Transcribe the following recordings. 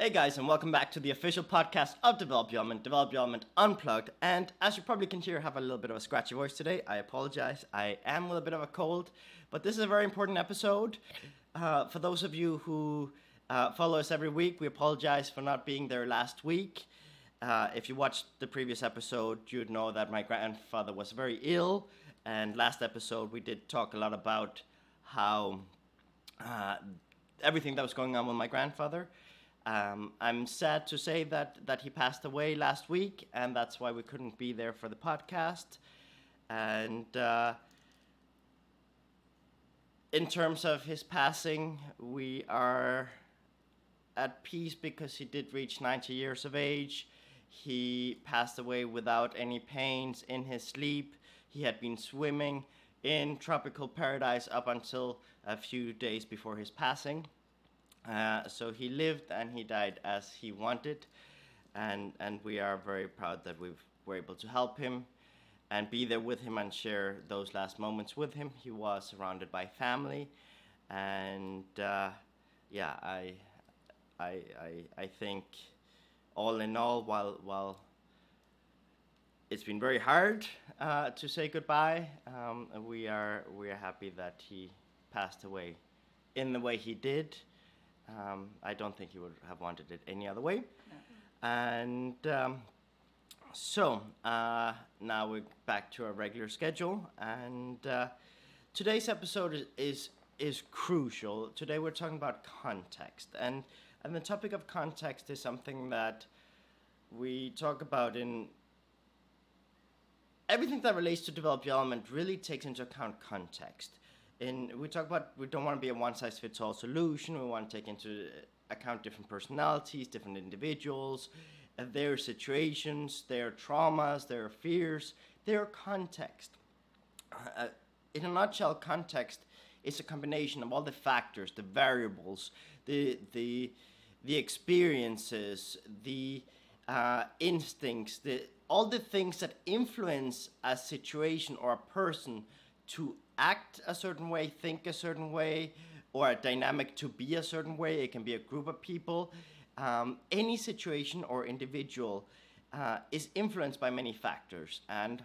Hey guys, and welcome back to the official podcast of Develop Development Unplugged. And as you probably can hear, I have a little bit of a scratchy voice today. I apologize. I am with a bit of a cold, but this is a very important episode. For those of you who follow us every week, we apologize for not being there last week. If you watched the previous episode, you'd know that my grandfather was very ill. And last episode, we did talk a lot about how everything that was going on with my grandfather. I'm sad to say that he passed away last week, and that's why we couldn't be there for the podcast. And in terms of his passing, we are at peace because he did reach 90 years of age. He passed away without any pains in his sleep. He had been swimming in tropical paradise up until a few days before his passing. So he lived and he died as he wanted, and we are very proud that we were able to help him and be there with him and share those last moments with him. He was surrounded by family, and I think all in all, while it's been very hard to say goodbye, we are happy that he passed away in the way he did. I don't think he would have wanted it any other way. No. And so now we're back to our regular schedule. And today's episode is crucial. Today we're talking about context. And the topic of context is something that we talk about in everything that relates to developed development really takes into account context. And we talk about, we don't want to be a one-size-fits-all solution. We want to take into account different personalities, different individuals, their situations, their traumas, their fears, their context. In a nutshell, context is a combination of all the factors, the variables, the experiences, the instincts, all the things that influence a situation or a person to act a certain way, think a certain way, or a dynamic to be a certain way. It can be a group of people. Any situation or individual is influenced by many factors, and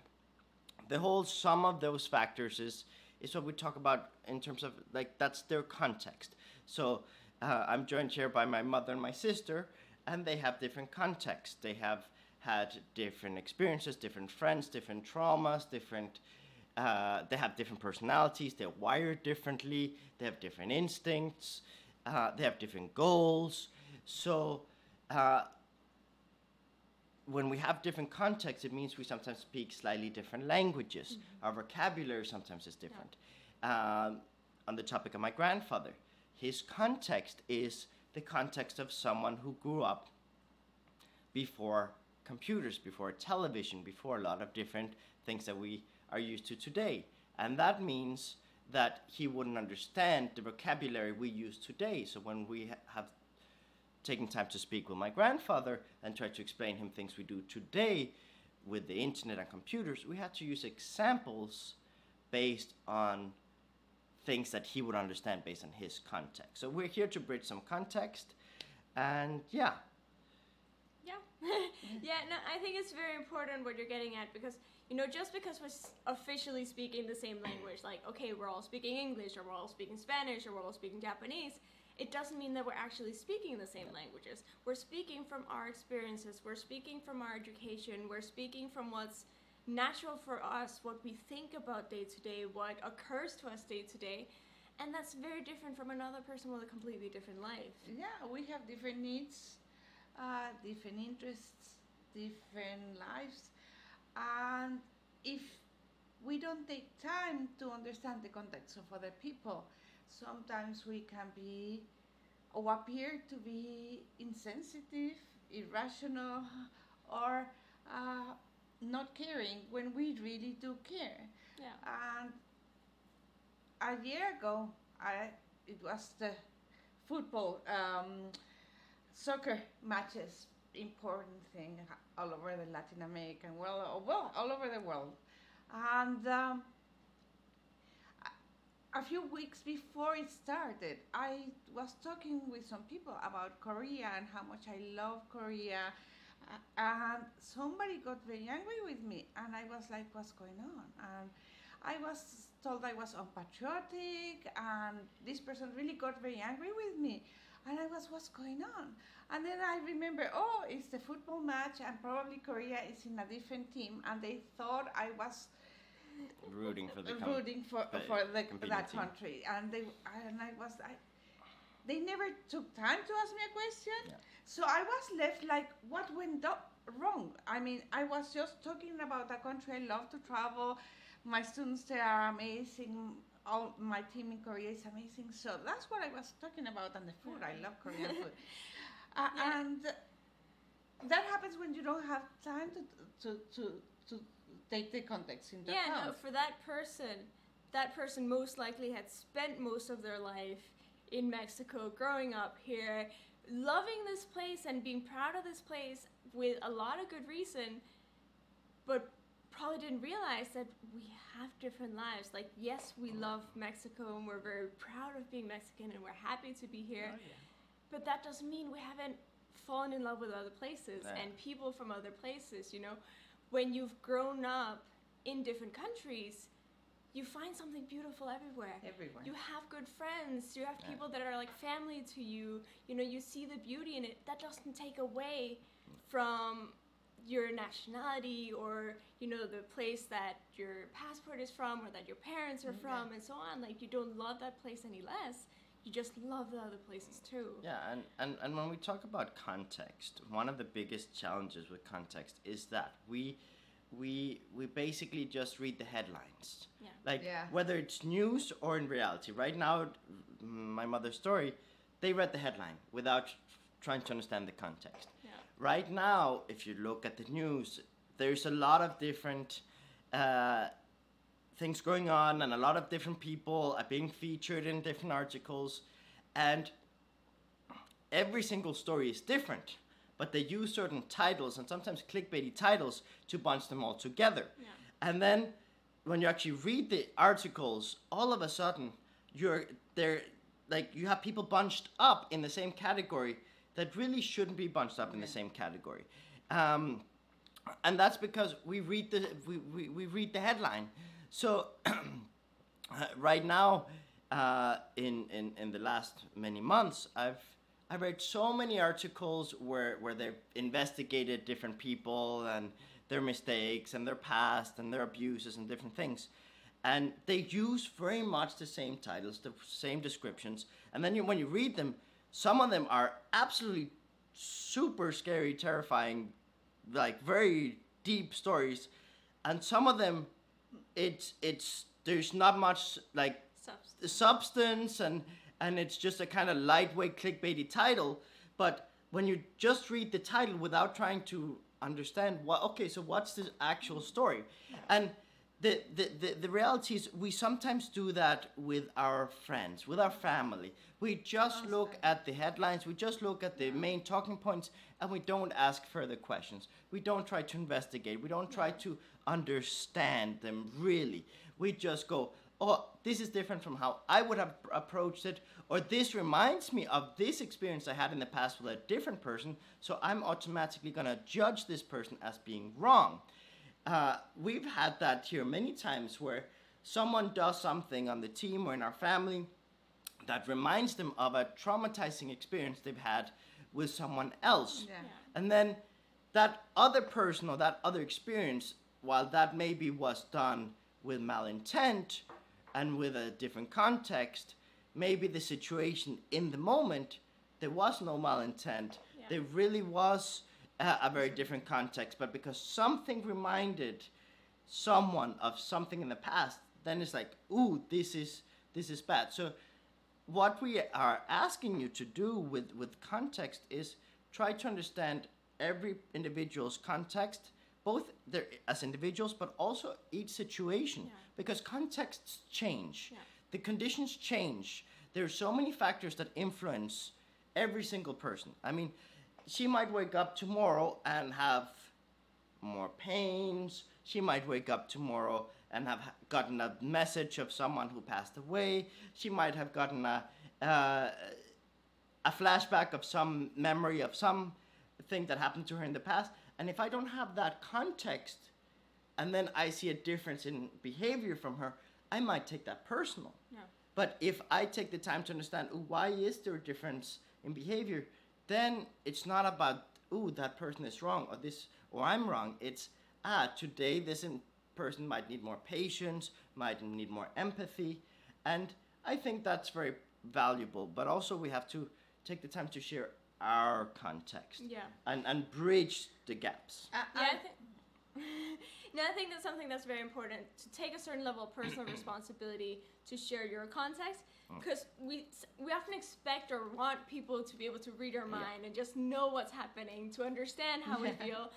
the whole sum of those factors is what we talk about in terms of, like, that's their context. So I'm joined here by my mother and my sister, and they have different contexts. They have had different experiences, different friends, different traumas, they have different personalities, they're wired differently, they have different instincts, they have different goals. So when we have different contexts, it means we sometimes speak slightly different languages. Mm-hmm. Our vocabulary sometimes is different. Yeah. On the topic of my grandfather, his context is the context of someone who grew up before computers, before television, before a lot of different things that we are used to today. And that means that he wouldn't understand the vocabulary we use today. So when we have taken time to speak with my grandfather and try to explain him things we do today with the internet and computers, we had to use examples based on things that he would understand based on his context. So we're here to bridge some context, and yeah. Yeah, no, I think it's very important what you're getting at, because, you know, just because we're officially speaking the same language, like, okay, we're all speaking English, or we're all speaking Spanish, or we're all speaking Japanese, it doesn't mean that we're actually speaking the same languages. We're speaking from our experiences, we're speaking from our education, we're speaking from what's natural for us, what we think about day to day, what occurs to us day to day, and that's very different from another person with a completely different life. Yeah, we have different needs, different interests, different lives, and if we don't take time to understand the context of other people, sometimes we can be or appear to be insensitive, irrational, or not caring when we really do care. Yeah. And a year ago, it was the football, soccer matches, important thing all over the Latin American world, well, all over the world. And a few weeks before it started, I was talking with some people about Korea and how much I love Korea. And somebody got very angry with me, and I was like, what's going on? And I was told I was unpatriotic, and this person really got very angry with me. And I was, what's going on? And then I remember, oh, it's the football match, and probably Korea is in a different team, and they thought I was Rooting for the rooting for competing that team. country, and they never took time to ask me a question. Yeah. So I was left like, what went wrong? I mean, I was just talking about a country I love to travel. My students there are amazing. All my team in Korea is amazing. So that's what I was talking about, and the food. I love Korean food. And that happens when you don't have time to take the context into account. Yeah, no, for that person most likely had spent most of their life in Mexico, growing up here, loving this place and being proud of this place with a lot of good reason, but probably didn't realize that we have different lives. Like, yes, we love Mexico and we're very proud of being Mexican and we're happy to be here, but that doesn't mean we haven't fallen in love with other places and people from other places, you know? When you've grown up in different countries, you find something beautiful everywhere. Everywhere. You have good friends. You have people that are like family to you. You know, you see the beauty in it. That doesn't take away from your nationality or, you know, the place that your passport is from or that your parents are from and so on. Like, you don't love that place any less. You just love the other places too. Yeah, and when we talk about context, one of the biggest challenges with context is that we basically just read the headlines. Yeah. Like, whether it's news or in reality. Right now, my mother's story, they read the headline without trying to understand the context. Yeah. Right now, if you look at the news, there's a lot of different things going on, and a lot of different people are being featured in different articles, and every single story is different, but they use certain titles and sometimes clickbaity titles to bunch them all together. Yeah. And then when you actually read the articles, all of a sudden you have people bunched up in the same category that really shouldn't be bunched up in the same category. And that's because we read the headline. So right now, in the last many months, I've read so many articles where they've investigated different people and their mistakes and their past and their abuses and different things. And they use very much the same titles, the same descriptions. And then when you read them, some of them are absolutely super scary, terrifying, like very deep stories. And some of them, there's not much like substance and it's just a kind of lightweight clickbaity title. But when you just read the title without trying to understand so what's the actual story? And the reality is we sometimes do that with our friends, with our family. We just look at the headlines, we just look at the main talking points, and we don't ask further questions. We don't try to investigate. We don't try to understand them really. We just go, oh, this is different from how I would have approached it, or this reminds me of this experience I had in the past with a different person, so I'm automatically going to judge this person as being wrong. We've had that here many times where someone does something on the team or in our family that reminds them of a traumatizing experience they've had with someone else. Yeah. And then that other person or that other experience, while that maybe was done with malintent and with a different context, maybe the situation in the moment, there was no malintent. Yeah. There really was a very different context, but because something reminded someone of something in the past, then it's like, ooh, this is bad. So what we are asking you to do with context is try to understand every individual's context, both as individuals, but also each situation, because contexts change. Yeah. The conditions change. There are so many factors that influence every single person. I mean, she might wake up tomorrow and have more pains. She might wake up tomorrow and have gotten a message of someone who passed away. She might have gotten a flashback of some memory of some thing that happened to her in the past. And if I don't have that context, and then I see a difference in behavior from her, I might take that personal. Yeah. But if I take the time to understand, why is there a difference in behavior, then it's not about, that person is wrong, or I'm wrong. It's, today this person might need more patience, might need more empathy. And I think that's very valuable. But also we have to take the time to share our context. Yeah. And bridge the gaps. I think that's something that's very important, to take a certain level of personal responsibility to share your context, because we often expect or want people to be able to read our mind and just know what's happening, to understand how we feel.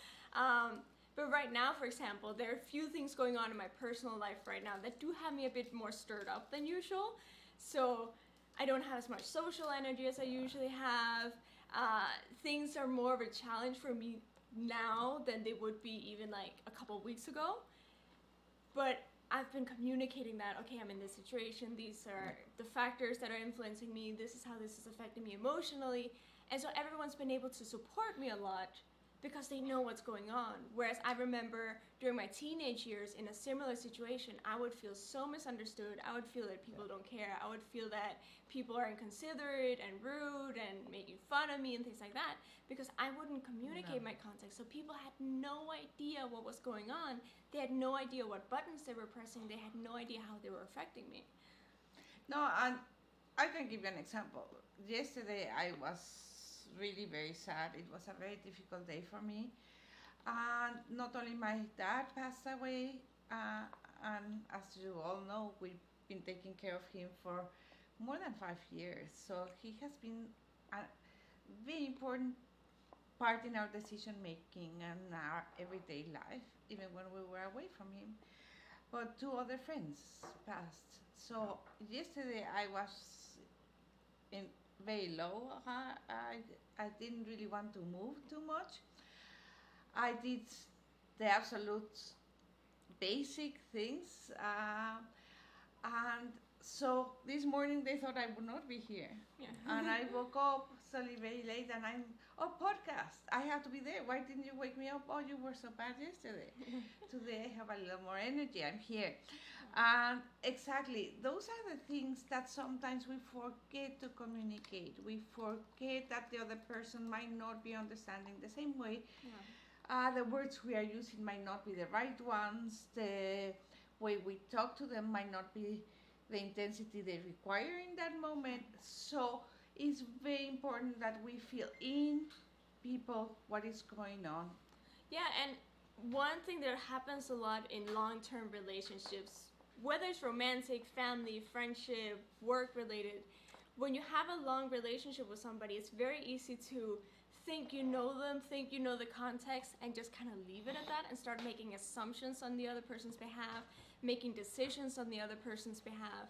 But right now, for example, there are a few things going on in my personal life right now that do have me a bit more stirred up than usual. So I don't have as much social energy as I usually have. Things are more of a challenge for me now than they would be even like a couple of weeks ago. But I've been communicating that, okay, I'm in this situation, these are the factors that are influencing me, this is how this is affecting me emotionally. And so everyone's been able to support me a lot because they know what's going on. Whereas I remember during my teenage years in a similar situation, I would feel so misunderstood. I would feel that people don't care. I would feel that people are inconsiderate and rude and making fun of me and things like that, because I wouldn't communicate my context. So people had no idea what was going on. They had no idea what buttons they were pressing. They had no idea how they were affecting me. No, and I can give you an example. Yesterday I was really very sad. It was a very difficult day for me. And not only my dad passed away, and as you all know, we've been taking care of him for more than 5 years. So he has been a very important part in our decision making and our everyday life, even when we were away from him. But 2 other friends passed. So yesterday I was very low. I didn't really want to move too much. I did the absolute basic things, and so this morning they thought I would not be here. Yeah. And I woke up suddenly very late, and podcast, I have to be there. Why didn't you wake me up? Oh, you were so bad yesterday. Today I have a little more energy, I'm here. And exactly, those are the things that sometimes we forget to communicate. We forget that the other person might not be understanding the same way. Yeah. The words we are using might not be the right ones. The way we talk to them might not be the intensity they require in that moment. So it's very important that we feel in people what is going on. Yeah, and one thing that happens a lot in long-term relationships, whether it's romantic, family, friendship, work-related, when you have a long relationship with somebody, it's very easy to think you know them, think you know the context, and just kind of leave it at that and start making assumptions on the other person's behalf, making decisions on the other person's behalf.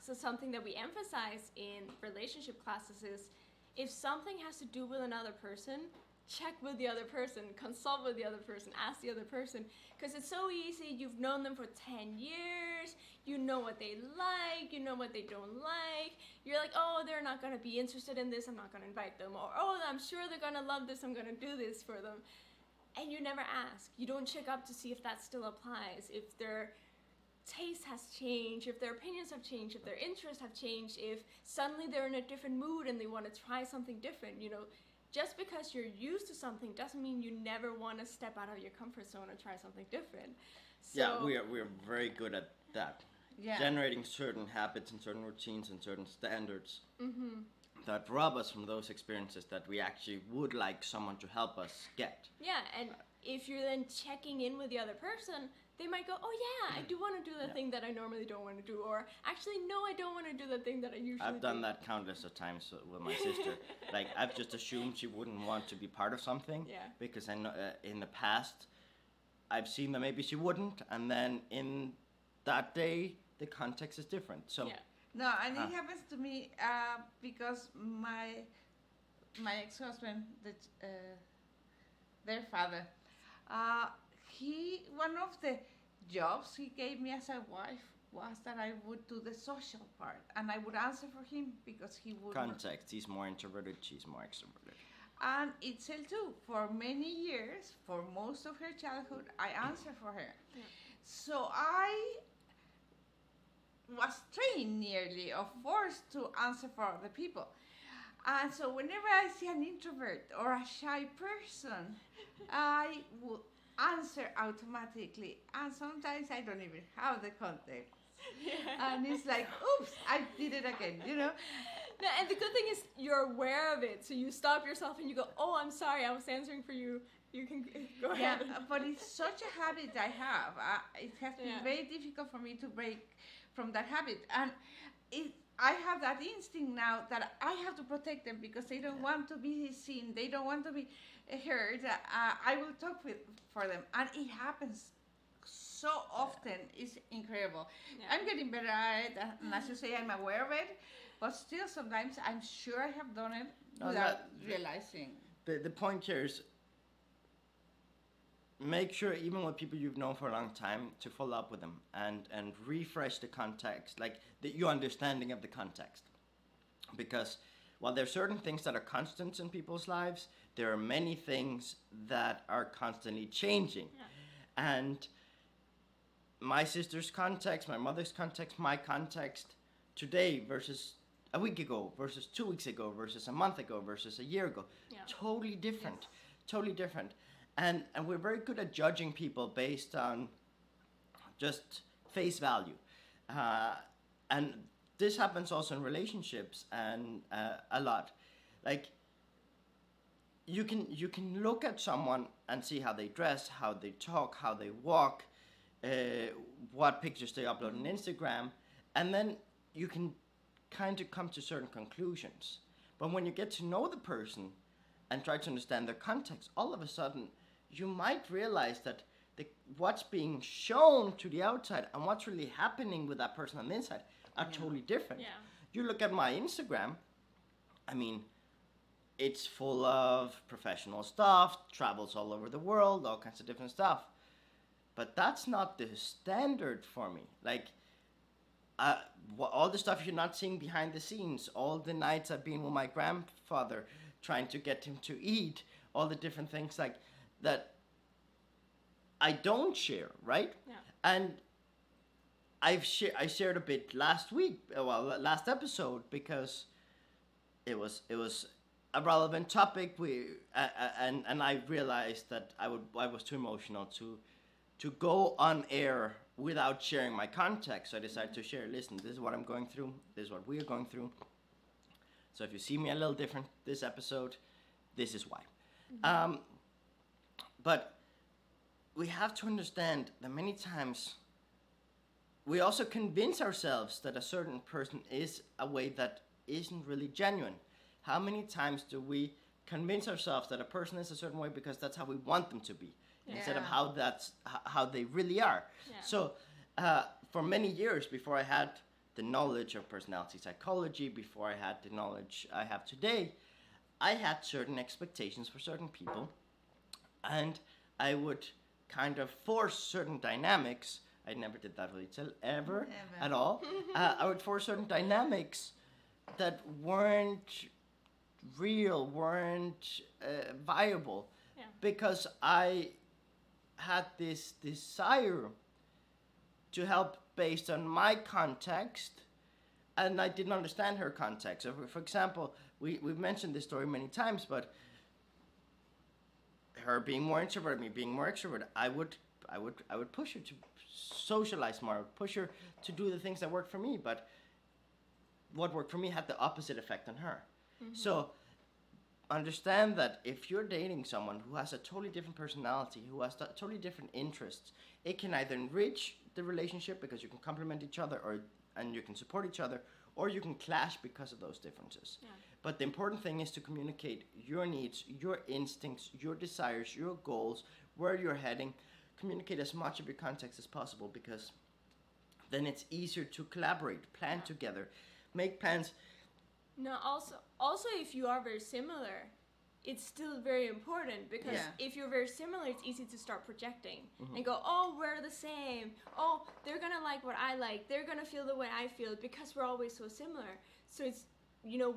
So something that we emphasize in relationship classes is, if something has to do with another person, check with the other person, consult with the other person, ask the other person, because it's so easy. You've known them for 10 years, you know what they like, you know what they don't like. You're like, oh, they're not going to be interested in this, I'm not going to invite them. Or, oh, I'm sure they're going to love this, I'm going to do this for them. And you never ask. You don't check up to see if that still applies, if their taste has changed, if their opinions have changed, if their interests have changed, if suddenly they're in a different mood and they want to try something different. You know, just because you're used to something doesn't mean you never want to step out of your comfort zone and try something different. So, yeah, we're very good at that. Yeah. Generating certain habits and certain routines and certain standards mm-hmm. that rob us from those experiences that we actually would like someone to help us get. Yeah, and if you're then checking in with the other person, they might go, oh yeah, I do want to do the thing that I normally don't want to do, or actually no, I don't want to do the thing that I usually do. I've done that countless of times with my sister. Like, I've just assumed she wouldn't want to be part of something, because I know, in the past I've seen that maybe she wouldn't, and then in that day the context is different. So no, and it happens to me because my ex-husband, their father, one of the jobs he gave me as a wife was that I would do the social part and I would answer for him because he would. Context. He's more introverted. She's more extroverted. And Itzel too. For many years, for most of her childhood, I answered for her. Yeah. So I was trained nearly or forced to answer for other people. And so whenever I see an introvert or a shy person, I would answer automatically. And sometimes I don't even have the context. Yeah. And it's like, oops, I did it again, you know? No, and the good thing is you're aware of it, so you stop yourself and you go, "Oh, I'm sorry, I was answering for you. You can go Yeah, ahead." but it's such a habit I have. It has been Yeah. very difficult for me to break from that habit. And I have that instinct now that I have to protect them because they don't want to be seen. They don't want to be heard. I will talk for them. And it happens so often. It's incredible. Yeah. I'm getting better at it. And as you say, I'm aware of it. But still, sometimes I'm sure I have done it No, without that- realizing. The point here is make sure, even with people you've known for a long time, to follow up with them and refresh the context, like your understanding of the context. Because while there are certain things that are constants in people's lives, there are many things that are constantly changing. Yeah. And my sister's context, my mother's context, my context today versus a week ago versus 2 weeks ago versus a month ago versus a year ago, Yeah. totally different. Yes. Totally different. And we're very good at judging people based on just face value. And this happens also in relationships and a lot. Like you can look at someone and see how they dress, how they talk, how they walk, what pictures they upload on Instagram, and then you can kind of come to certain conclusions. But when you get to know the person and try to understand their context, all of a sudden you might realize that what's being shown to the outside and what's really happening with that person on the inside are totally different. Yeah. You look at my Instagram, I mean, it's full of professional stuff, travels all over the world, all kinds of different stuff. But that's not the standard for me. Like, all the stuff you're not seeing behind the scenes, all the nights I've been with my grandfather trying to get him to eat, all the different things like that I don't share, right? Yeah. And I shared a bit last episode because it was a relevant topic. And I realized that I was too emotional to go on air without sharing my context. So I decided to share. Listen, this is what I'm going through. This is what we are going through. So if you see me a little different this episode, this is why. Mm-hmm. But we have to understand that many times we also convince ourselves that a certain person is a way that isn't really genuine. How many times do we convince ourselves that a person is a certain way because that's how we want them to be, instead of how they really are? Yeah. So for many years before I had the knowledge of personality psychology, before I had the knowledge I have today, I had certain expectations for certain people, and I would kind of force certain dynamics. I never did that with Itzel, ever at all. I would force certain dynamics that weren't real, weren't viable, Yeah. because I had this desire to help based on my context, and I didn't understand her context. So, for example, we've mentioned this story many times, but her being more introverted, me being more extroverted, I would push her to socialize more. I would push her to do the things that worked for me, but what worked for me had the opposite effect on her. Mm-hmm. So understand that if you're dating someone who has a totally different personality, who has totally different interests, it can either enrich the relationship because you can complement each other, and you can support each other, or you can clash because of those differences. Yeah. But the important thing is to communicate your needs, your instincts, your desires, your goals, where you're heading. Communicate as much of your context as possible, because then it's easier to collaborate, plan together, make plans. No, also if you are very similar, it's still very important, because Yeah. if you're very similar, it's easy to start projecting and go, oh, we're the same. Oh, they're gonna like what I like. They're gonna feel the way I feel, because we're always so similar. So it's,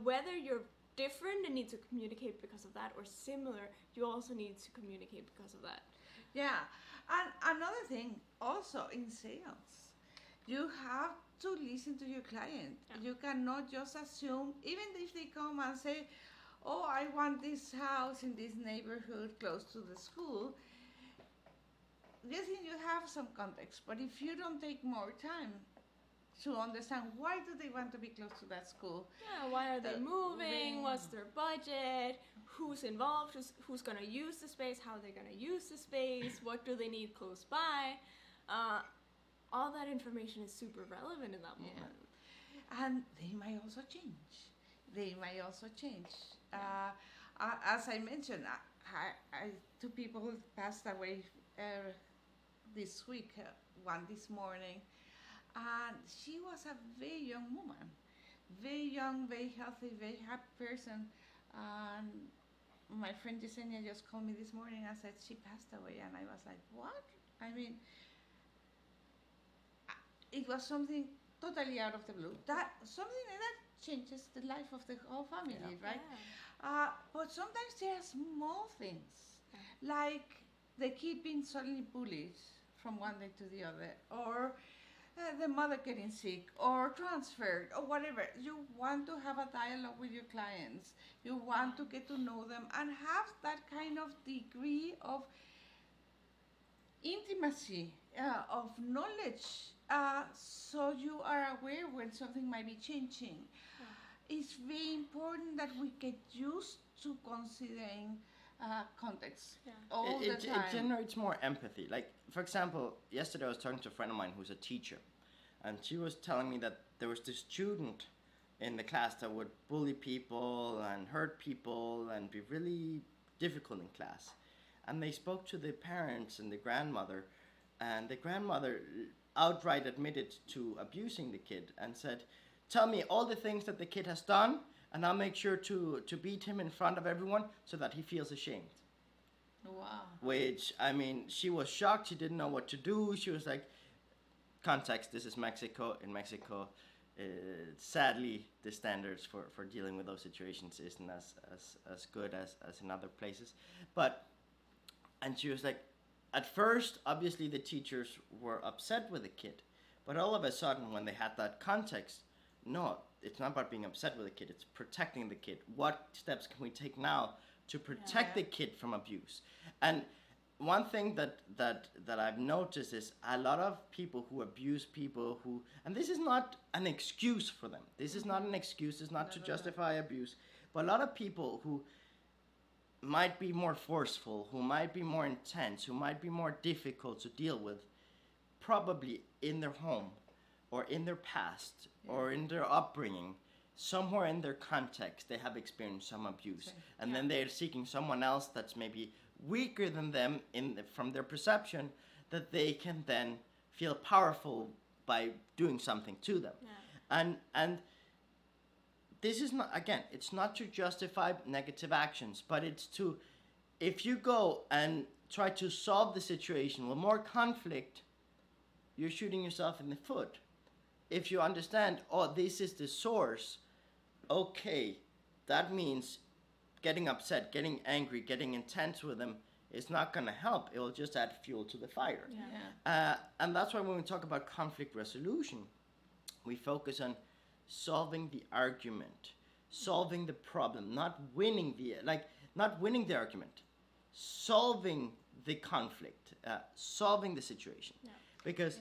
whether you're different and need to communicate because of that, or similar, you also need to communicate because of that. Yeah, and another thing also in sales, you have to listen to your client. Yeah. You cannot just assume, even if they come and say, oh, I want this house in this neighborhood close to the school. You think you have some context, but if you don't take more time to understand why do they want to be close to that school, Yeah, why are they moving? What's their budget? Who's involved? Who's going to use the space? How are they going to use the space? What do they need close by? All that information is super relevant in that moment. and they might also change. As I mentioned, two people passed away this week. One this morning, and she was a very young woman, very young, very healthy, very happy person. And my friend Yesenia just called me this morning and said she passed away, and I was like, what? I mean, it was something totally out of the blue. That something like that changes the life of the whole family, right? Yeah. But sometimes there are small things, like the kid being suddenly bullied from one day to the other, or the mother getting sick, or transferred, or whatever. You want to have a dialogue with your clients. You want to get to know them and have that kind of degree of intimacy, of knowledge, so you are aware when something might be changing. It's very important that we get used to considering context all the time. It generates more empathy. Like, for example, yesterday I was talking to a friend of mine who's a teacher, and she was telling me that there was this student in the class that would bully people and hurt people and be really difficult in class. And they spoke to the parents and the grandmother, and the grandmother outright admitted to abusing the kid and said, tell me all the things that the kid has done, and I'll make sure to beat him in front of everyone so that he feels ashamed. Wow. Which, I mean, she was shocked. She didn't know what to do. She was like, context, this is Mexico. In Mexico, sadly, the standards for dealing with those situations isn't as good as in other places. And she was like, at first, obviously the teachers were upset with the kid. But all of a sudden, when they had that context, no, it's not about being upset with the kid, it's protecting the kid. What steps can we take now to protect the kid from abuse? And one thing that I've noticed is a lot of people who abuse people who, and this is not an excuse for them. This is not an excuse, it's not to justify abuse. But a lot of people who might be more forceful, who might be more intense, who might be more difficult to deal with, probably in their home or in their past or in their upbringing, somewhere in their context, they have experienced some abuse. And then they're seeking someone else that's maybe weaker than them from their perception, that they can then feel powerful by doing something to them. And this is not, again, it's not to justify negative actions, but it's to, if you go and try to solve the situation with more conflict, you're shooting yourself in the foot. If you understand, oh, this is the source, okay, that means getting upset, getting angry, getting intense with them is not going to help. It will just add fuel to the fire. And that's why when we talk about conflict resolution, we focus on solving the argument, solving the problem, not winning the argument, solving the conflict, solving the situation. Because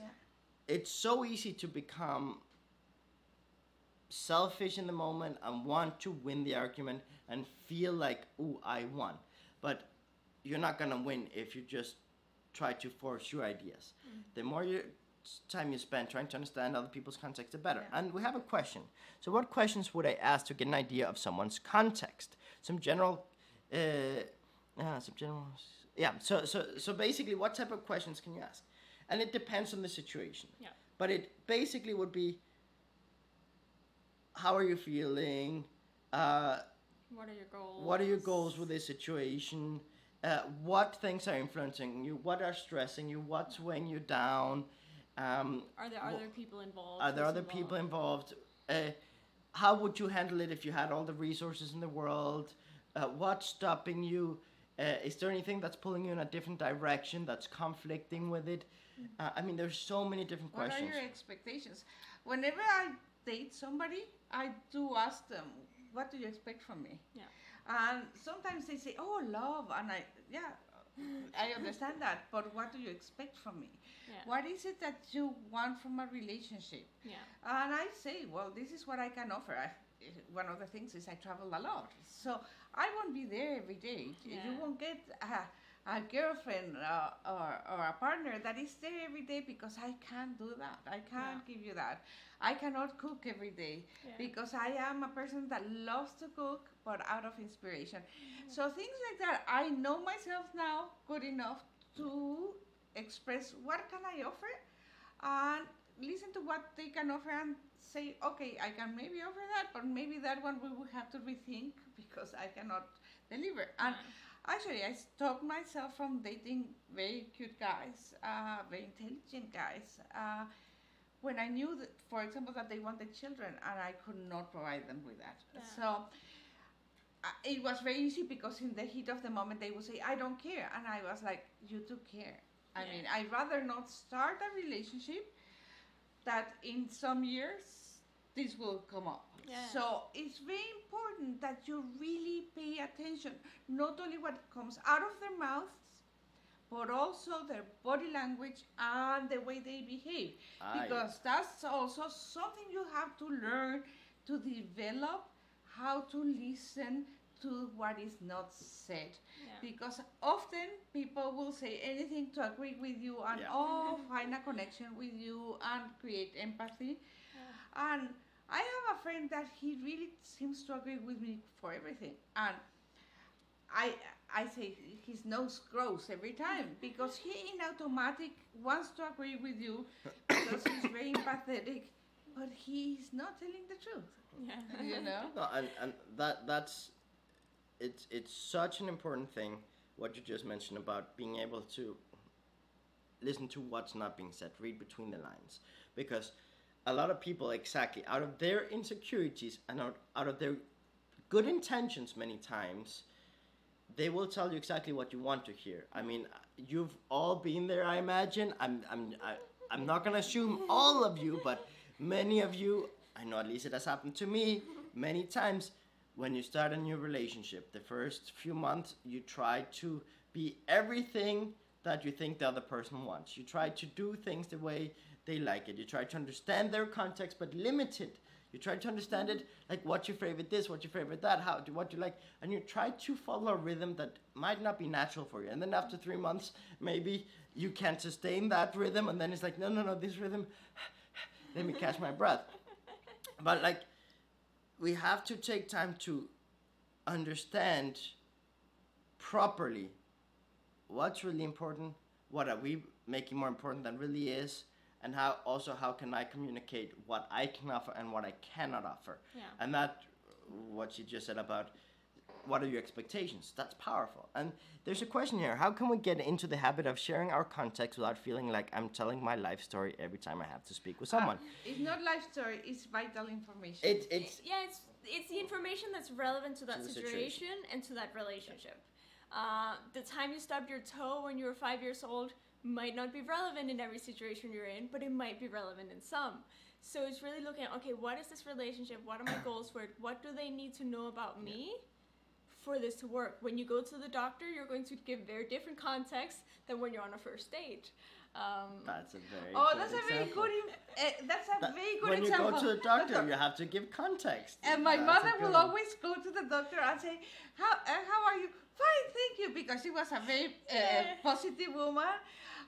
it's so easy to become selfish in the moment and want to win the argument and feel like, ooh, I won. But you're not going to win if you just try to force your ideas. The more time you spend trying to understand other people's context, the better. And we have a question. So what questions would I ask to get an idea of someone's context? So basically, what type of questions can you ask? And it depends on the situation. But it basically would be, how are you feeling? What are your goals? What are your goals with this situation? What things are influencing you? What are stressing you? What's weighing you down? Are there other people involved? Are there other people involved? How would you handle it if you had all the resources in the world? What's stopping you? Is there anything that's pulling you in a different direction that's conflicting with it? I mean, there's so many different questions. What are your expectations? Whenever I date somebody, I do ask them, what do you expect from me? Yeah. And sometimes they say, oh, love. And I understand that. But what do you expect from me? Yeah. What is it that you want from a relationship? Yeah. And I say, well, this is what I can offer. One of the things is I travel a lot. So I won't be there every day. Yeah. You won't get a girlfriend or a partner that is there every day because I can't do that. I can't give you that. I cannot cook every day because I am a person that loves to cook, but out of inspiration. So things like that, I know myself now good enough to express what can I offer and listen to what they can offer and say, okay, I can maybe offer that, but maybe that one we will have to rethink because I cannot deliver. And actually, I stopped myself from dating very cute guys, very intelligent guys, when I knew that, for example, that they wanted children and I could not provide them with that. Yeah. So it was very easy because in the heat of the moment they would say, I don't care. And I was like, you do care. I mean, I'd rather not start a relationship that in some years this will come up. Yeah. So it's very important that you really pay attention, not only what comes out of their mouths, but also their body language and the way they behave. Because that's also something you have to learn to develop, how to listen to what is not said. Because often people will say anything to agree with you and find a connection with you and create empathy. And I have a friend that he really seems to agree with me for everything. And I say his nose grows every time because he in automatic wants to agree with you because he's very empathetic, but he's not telling the truth. Yeah. You know? No, and that's it's such an important thing what you just mentioned about being able to listen to what's not being said, read between the lines, because a lot of people exactly out of their insecurities and out of their good intentions many times they will tell you exactly what you want to hear. I mean, you've all been there, I imagine. I'm not gonna assume all of you, but many of you, I know at least it has happened to me many times. When you start a new relationship, the first few months, you try to be everything that you think the other person wants. You try to do things the way they like it. You try to understand their context, but limited. You try to understand it, like what's your favorite this, what's your favorite that, what you like, and you try to follow a rhythm that might not be natural for you. And then after 3 months, maybe you can't sustain that rhythm, and then it's like, no, this rhythm, let me catch my breath. But like, we have to take time to understand properly what's really important, what are we making more important than really is, and how can I communicate what I can offer and what I cannot offer. Yeah. And that, what you just said about what are your expectations, that's powerful. And there's a question here, how can we get into the habit of sharing our context without feeling like I'm telling my life story every time I have to speak with someone? It's not life story, it's vital information. It's the information that's relevant to that the situation and to that relationship. The time you stubbed your toe when you were 5 years old might not be relevant in every situation you're in, but it might be relevant in some. So it's really looking at, okay, what is this relationship? What are my goals for it? What do they need to know about me for this to work? When you go to the doctor, you're going to give very different context than when you're on a first date. That's a very that's a very good when example. you go to the doctor, you have to give context. And my That's mother a good will one. always go to the doctor and say, how are you? Fine, thank you, because she was a very positive woman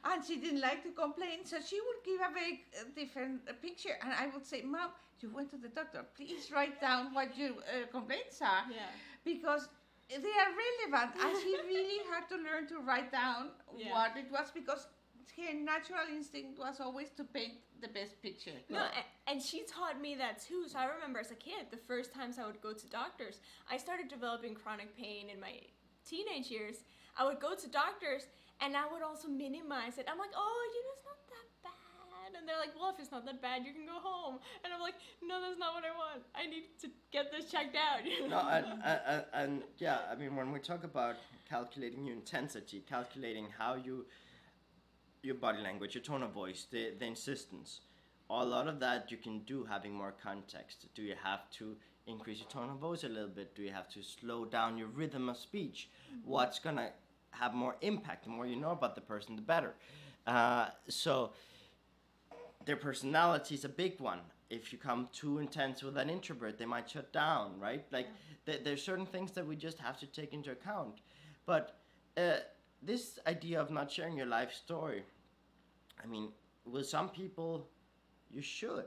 and she didn't like to complain. So she would give a very different picture. And I would say, Mom, you went to the doctor. Please write down what your complaints are. Yeah. Because they are relevant. And she really had to learn to write down what it was, because her natural instinct was always to paint the best picture. No, and she taught me that too. So I remember as a kid, the first times I would go to doctors, I started developing chronic pain in my teenage years. I would go to doctors and I would also minimize it. I'm like, oh, it's not that bad. And they're like, well, if it's not that bad, you can go home. And I'm like, no, that's not what I want. I need to get this checked out. No, and yeah, I mean, when we talk about calculating your intensity, calculating how your body language, your tone of voice, the insistence, a lot of that you can do having more context. Do you have to increase your tone of voice a little bit? Do you have to slow down your rhythm of speech? What's gonna have more impact? The more you know about the person, the better. So their personality is a big one. If you come too intense with an introvert, they might shut down, right? Like there's certain things that we just have to take into account. But this idea of not sharing your life story, I mean, with some people, you should.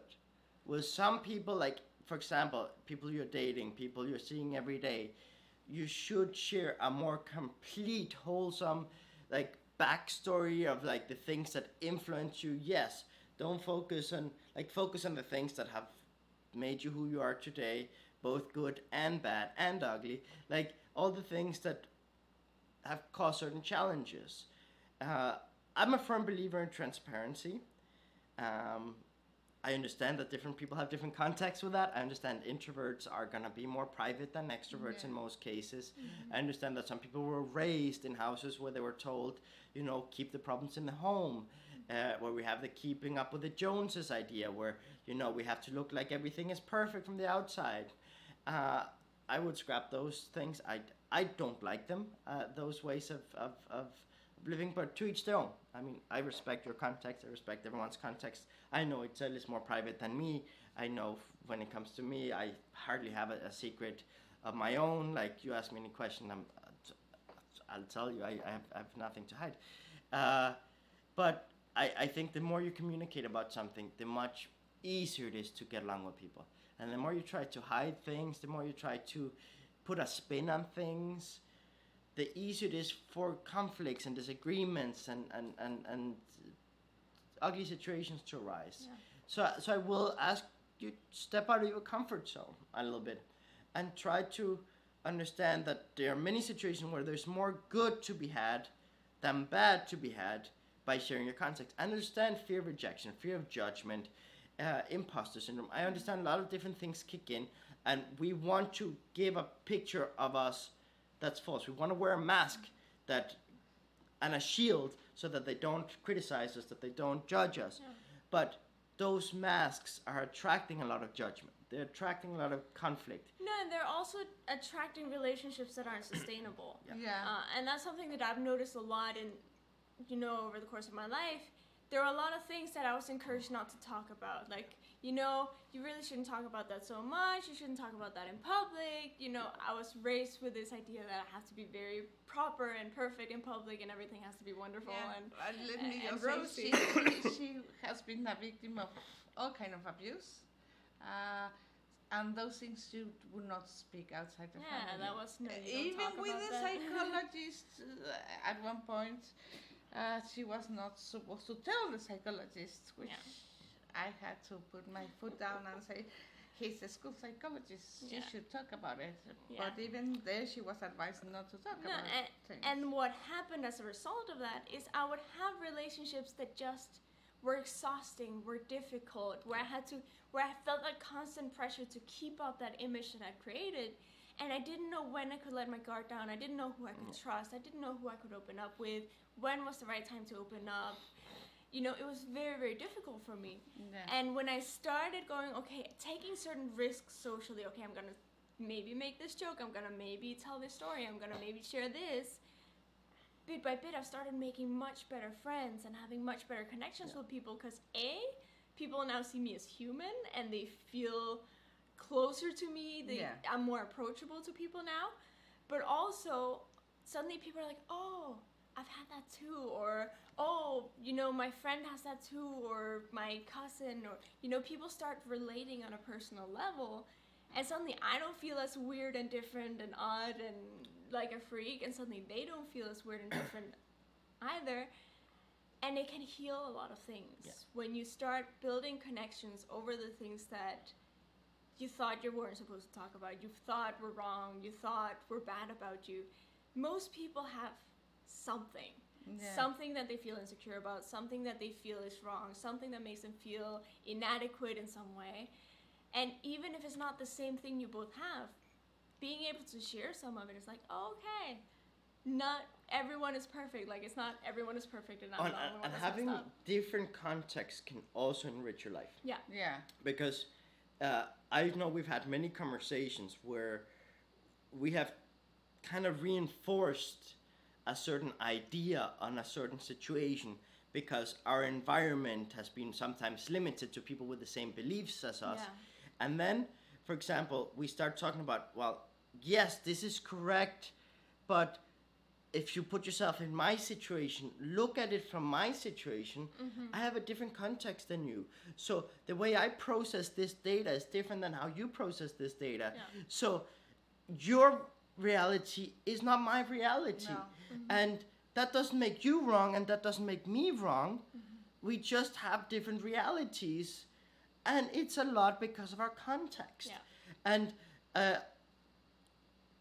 With some people, like, for example, people you're dating, people you're seeing every day, you should share a more complete, wholesome, like, backstory of, like, the things that influence you. Yes, don't focus on the things that have made you who you are today, both good and bad and ugly, like, all the things that have caused certain challenges. I'm a firm believer in transparency. I understand that different people have different contexts with that. I understand introverts are going to be more private than extroverts in most cases. I understand that some people were raised in houses where they were told, keep the problems in the home, where we have the keeping up with the Joneses idea, where, we have to look like everything is perfect from the outside. I would scrap those things. I don't like them, those ways of living, but to each their own. I mean, I respect your context. I respect everyone's context. I know Itzel is more private than me. I know when it comes to me, I hardly have a secret of my own. Like, you ask me any question, I'll tell you. I have nothing to hide. But I think the more you communicate about something, the much easier it is to get along with people. And the more you try to hide things, the more you try to put a spin on things, the easier it is for conflicts and disagreements and ugly situations to arise. Yeah. So I will ask you, step out of your comfort zone a little bit and try to understand that there are many situations where there's more good to be had than bad to be had by sharing your context. I understand fear of rejection, fear of judgment, imposter syndrome. I understand a lot of different things kick in, and we want to give a picture of us that's false. We want to wear a mask and a shield so that they don't criticize us, that they don't judge us. Yeah. But those masks are attracting a lot of judgment. They're attracting a lot of conflict. No, and they're also attracting relationships that aren't sustainable. Yeah. And that's something that I've noticed a lot in, over the course of my life. There are a lot of things that I was encouraged not to talk about. Like, you really shouldn't talk about that so much. You shouldn't talk about that in public. I was raised with this idea that I have to be very proper and perfect in public, and everything has to be wonderful and let me and just say, rosy. she has been a victim of all kind of abuse, and those things you would not speak outside the family. Yeah, that was no. Even with the psychologist, at one point, she was not supposed to tell the psychologist, which. Yeah. I had to put my foot down and say, he's a school psychologist, you should talk about it. Yeah. But even there, she was advised not to talk about things. And what happened as a result of that is I would have relationships that just were exhausting, were difficult, where I felt like constant pressure to keep up that image that I created. And I didn't know when I could let my guard down. I didn't know who I could trust. I didn't know who I could open up with. When was the right time to open up? It was very, very difficult for me. Yeah. And when I started going, taking certain risks socially, I'm going to maybe make this joke, I'm going to maybe tell this story, I'm going to maybe share this. Bit by bit, I've started making much better friends and having much better connections with people because people now see me as human and they feel closer to me. I'm more approachable to people now. But also, suddenly people are like, oh, I've had that too, or my friend has that too, or my cousin, or people start relating on a personal level, and suddenly I don't feel as weird and different and odd and like a freak, and suddenly they don't feel as weird and different either, And it can heal a lot of things. Yeah. When you start building connections over the things that you thought you weren't supposed to talk about, you thought were wrong, you thought were bad about you. Most people have something. Yeah. Something that they feel insecure about, something that they feel is wrong, something that makes them feel inadequate in some way. And even if it's not the same thing you both have, being able to share some of it is like, oh, okay, not everyone is perfect. Like, it's not everyone is perfect and I'm the only one And that's having messed up. different contexts can also enrich your life. Yeah. Yeah. Because I know we've had many conversations where we have kind of reinforced a certain idea on a certain situation because our environment has been sometimes limited to people with the same beliefs as us. Yeah. And then, for example, we start talking about, well, yes, this is correct, but if you put yourself in my situation, look at it from my situation, I have a different context than you. So the way I process this data is different than how you process this data. Yeah. So your reality is not my reality. No. And that doesn't make you wrong and that doesn't make me wrong. We just have different realities. And it's a lot because of our context. Yeah. And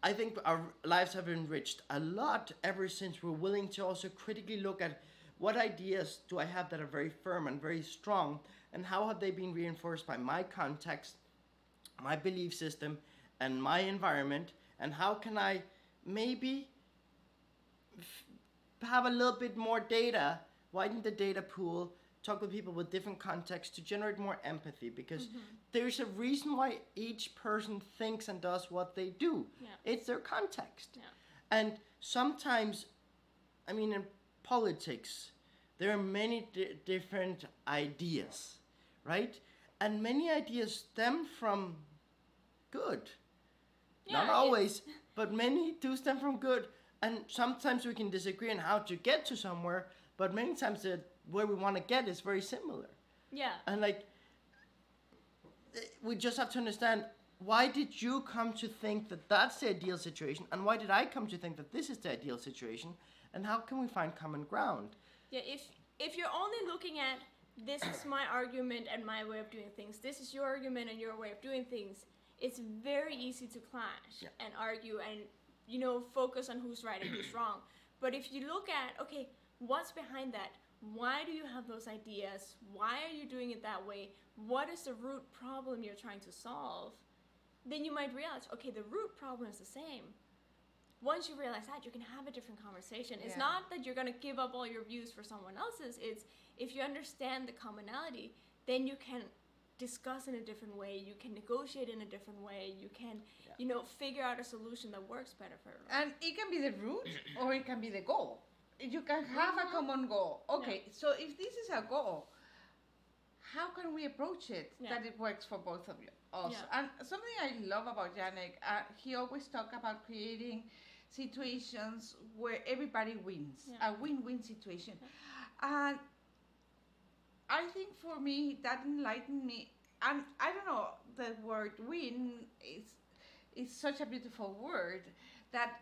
I think our lives have enriched a lot ever since we're willing to also critically look at what ideas do I have that are very firm and very strong, and how have they been reinforced by my context, my belief system, and my environment, and how can I maybe have a little bit more data, widen the data pool, talk with people with different contexts to generate more empathy, because there's a reason why each person thinks and does what they do. Yeah. It's their context. Yeah. And sometimes, I mean, in politics, there are many different ideas, right? And many ideas stem from good. Not Yeah, always, but many do stem from good. And sometimes we can disagree on how to get to somewhere, but many times where we want to get is very similar. Yeah. And like, we just have to understand, why did you come to think that that's the ideal situation, and why did I come to think that this is the ideal situation, and how can we find common ground? Yeah, if you're only looking at this is my argument and my way of doing things, this is your argument and your way of doing things, it's very easy to clash and argue and, you know, focus on who's right and who's wrong. But if you look at, okay, what's behind that? Why do you have those ideas? Why are you doing it that way? What is the root problem you're trying to solve? Then you might realize, okay, the root problem is the same. Once you realize that, you can have a different conversation. It's Yeah. not that you're going to give up all your views for someone else's. It's if you understand the commonality, then you can discuss in a different way. You can negotiate in a different way. You can, you know, figure out a solution that works better for everyone. And it can be the root or it can be the goal. You can have a common goal. Okay, so if this is a goal, how can we approach it that it works for both of you? Us? Yeah. And something I love about Janek, he always talk about creating situations where everybody wins, a win-win situation. And I think for me, that enlightened me. And I don't know, the word win is such a beautiful word that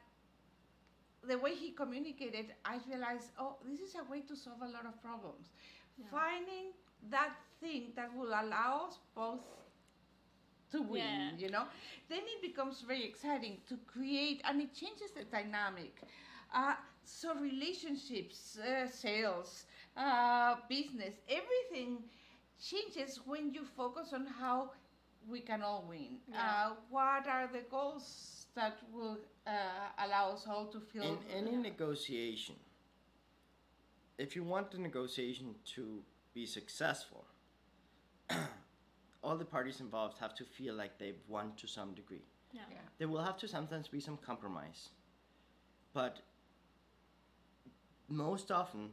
the way he communicated, I realized, oh, this is a way to solve a lot of problems. Yeah. Finding that thing that will allow us both to win, you know, then it becomes very exciting to create, and it changes the dynamic. So relationships, sales, business, everything changes when you focus on how we can all win. Yeah. What are the goals that will allow us all to feel... In any negotiation, if you want the negotiation to be successful, all the parties involved have to feel like they've won to some degree. Yeah. There will have to sometimes be some compromise. But most often,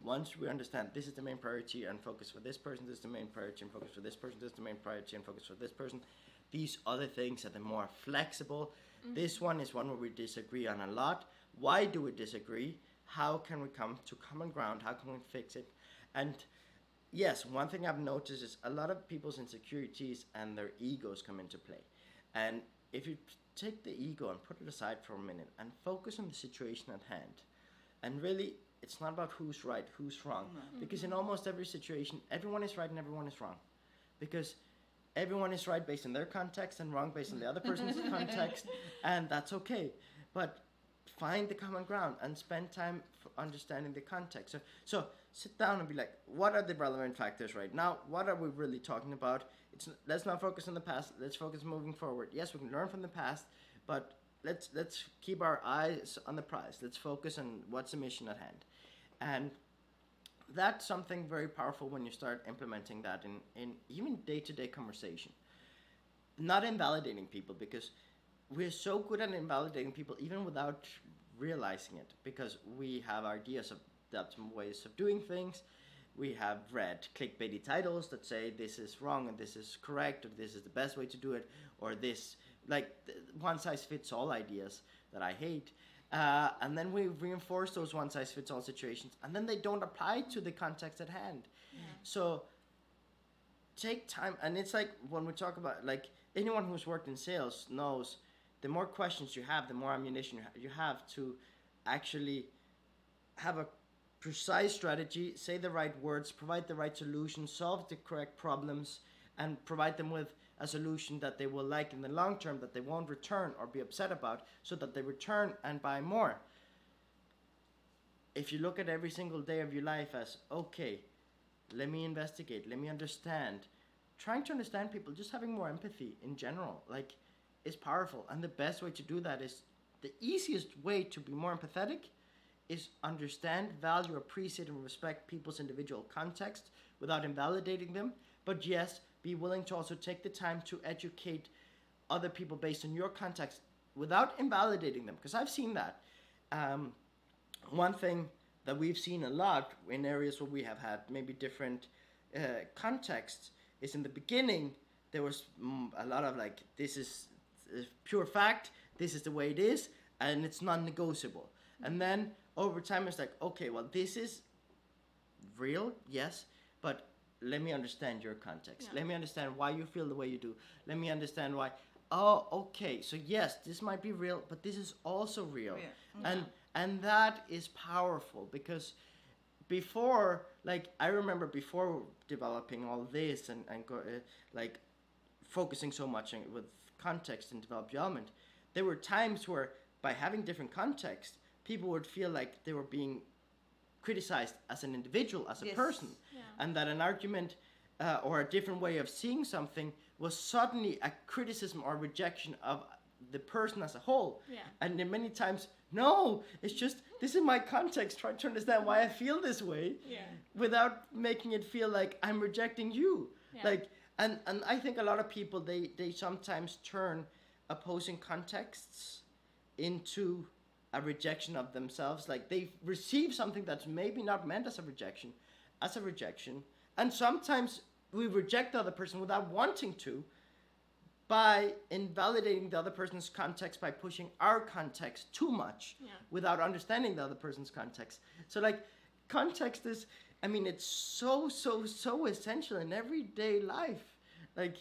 once we understand this is the main priority and focus for this person, this is the main priority and focus for this person, this is the main priority and focus for this person, these other things are the more flexible. This one is one where we disagree on a lot. Why do we disagree? How can we come to common ground? How can we fix it? And yes, one thing I've noticed is a lot of people's insecurities and their egos come into play. And if you take the ego and put it aside for a minute and focus on the situation at hand, and really it's not about who's right, who's wrong. No. Because in almost every situation, everyone is right and everyone is wrong. Because everyone is right based on their context and wrong based on the other person's context, and that's okay. But find the common ground and spend time understanding the context. So sit down and be like, what are the relevant factors right now? What are we really talking about? Let's not focus on the past. Let's focus moving forward. Yes, we can learn from the past, but let's keep our eyes on the prize. Let's focus on what's the mission at hand. And that's something very powerful when you start implementing that in even day-to-day conversation. Not invalidating people, because we're so good at invalidating people even without realizing it, because we have ideas of some ways of doing things. We have read clickbaity titles that say this is wrong and this is correct, or this is the best way to do it, or this, like one-size-fits-all ideas that I hate. And then we reinforce those one-size-fits-all situations, and then they don't apply to the context at hand. Yeah. So take time, and it's like when we talk about, like, anyone who's worked in sales knows the more questions you have, the more ammunition you have to actually have a precise strategy, say the right words, provide the right solution, solve the correct problems, and provide them with a solution that they will like in the long term, that they won't return or be upset about, so that they return and buy more. If you look at every single day of your life as, okay, let me investigate, let me understand, trying to understand people, just having more empathy in general, like, is powerful. And the best way to do that is, the easiest way to be more empathetic is understand, value, appreciate, and respect people's individual context without invalidating them. But yes, be willing to also take the time to educate other people based on your context without invalidating them. Because I've seen that. One thing that we've seen a lot in areas where we have had maybe different contexts is, in the beginning, there was a lot of like, this is pure fact, this is the way it is, and it's non-negotiable. And then over time, it's like, okay, well, this is real, yes, but let me understand your context. Yeah. Let me understand why you feel the way you do. Let me understand why. Oh, okay, so yes, this might be real, but this is also real. Yeah. And that is powerful, because before, like, I remember before developing all this and like focusing so much with context and development, there were times where, by having different context, people would feel like they were being criticized as an individual, as a person, Yeah. and that an argument or a different way of seeing something was suddenly a criticism or rejection of the person as a whole. Yeah. And then many times, no, it's just, this is my context, trying to understand why I feel this way, Yeah. without making it feel like I'm rejecting you. Yeah. Like, and I think a lot of people, they sometimes turn opposing contexts into a rejection of themselves. Like, they receive something that's maybe not meant as a rejection, and sometimes we reject the other person without wanting to, by invalidating the other person's context, by pushing our context too much, Yeah. without understanding the other person's context. So, like, context is, I mean, it's so essential in everyday life. Like,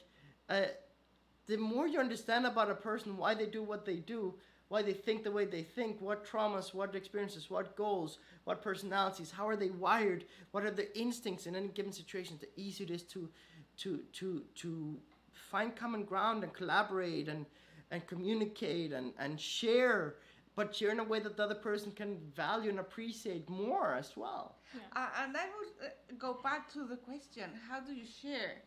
the more you understand about a person, why they do what they do, why they think the way they think, what traumas, what experiences, what goals, what personalities, how are they wired, what are their instincts in any given situation, the easier it is to find common ground and collaborate and communicate and share, but share in a way that the other person can value and appreciate more as well. And I would go back to the question, how do you share?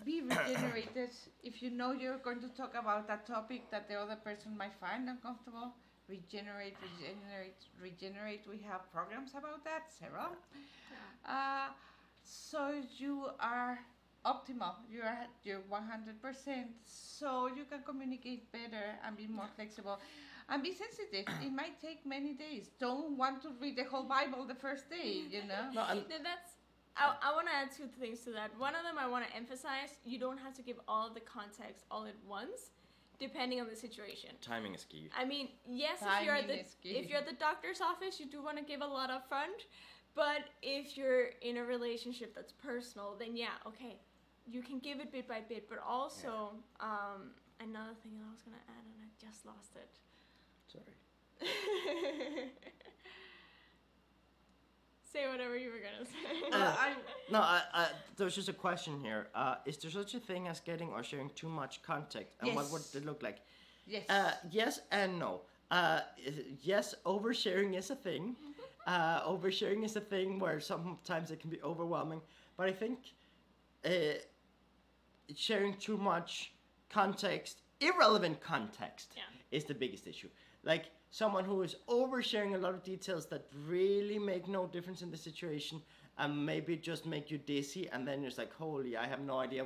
Be regenerated. If you know you're going to talk about a topic that the other person might find uncomfortable, regenerate. We have programs about that, several. So you are optimal. You're 100%. So you can communicate better and be more flexible. And be sensitive. It might take many days. Don't want to read the whole Bible the first day, you know? No, and I want to add two things to that. One of them I want to emphasize, you don't have to give all of the context all at once, depending on the situation. timing is key. I mean, yes, Timing is key. if you're at the doctor's office, you do want to give a lot up front, but if you're in a relationship that's personal, then yeah, okay, you can give it bit by bit, but also, another thing that I was going to add and I just lost it. Sorry. say whatever you were gonna say. No, there's just a question here. Is there such a thing as getting or sharing too much context? And what would it look like? Yes. Yes and no. Yes, oversharing is a thing. Oversharing is a thing where sometimes it can be overwhelming. But I think sharing too much context, irrelevant context, is the biggest issue. Like someone who is oversharing a lot of details that really make no difference in the situation and maybe just make you dizzy, and then you're just like, holy, I have no idea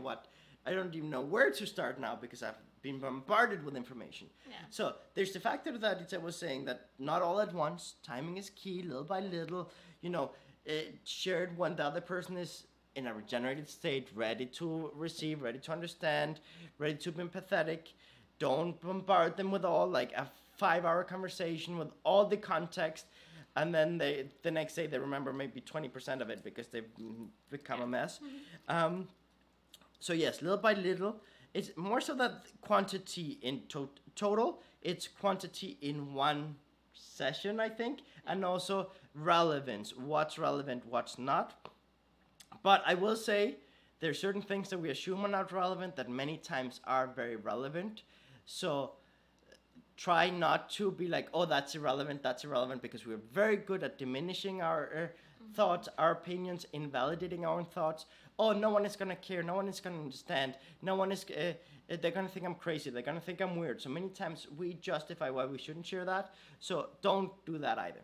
I don't even know where to start now because I've been bombarded with information. Yeah. So there's the factor that Itza was saying, that not all at once, timing is key, little by little, shared when the other person is in a regenerated state, ready to receive, ready to understand, ready to be empathetic. Don't bombard them with all like a 5-hour conversation with all the context, and then the next day they remember maybe 20% of it because they've become a mess. So yes, little by little. It's more so that quantity in total, it's quantity in one session, I think, and also relevance. What's relevant, what's not. But I will say there are certain things that we assume are not relevant that many times are very relevant. So try not to be like, oh, that's irrelevant, because we're very good at diminishing our thoughts, our opinions, invalidating our own thoughts. Oh, no one is going to care, no one is going to understand, no one is, they're going to think I'm crazy, they're going to think I'm weird. So many times we justify why we shouldn't share that. So don't do that either.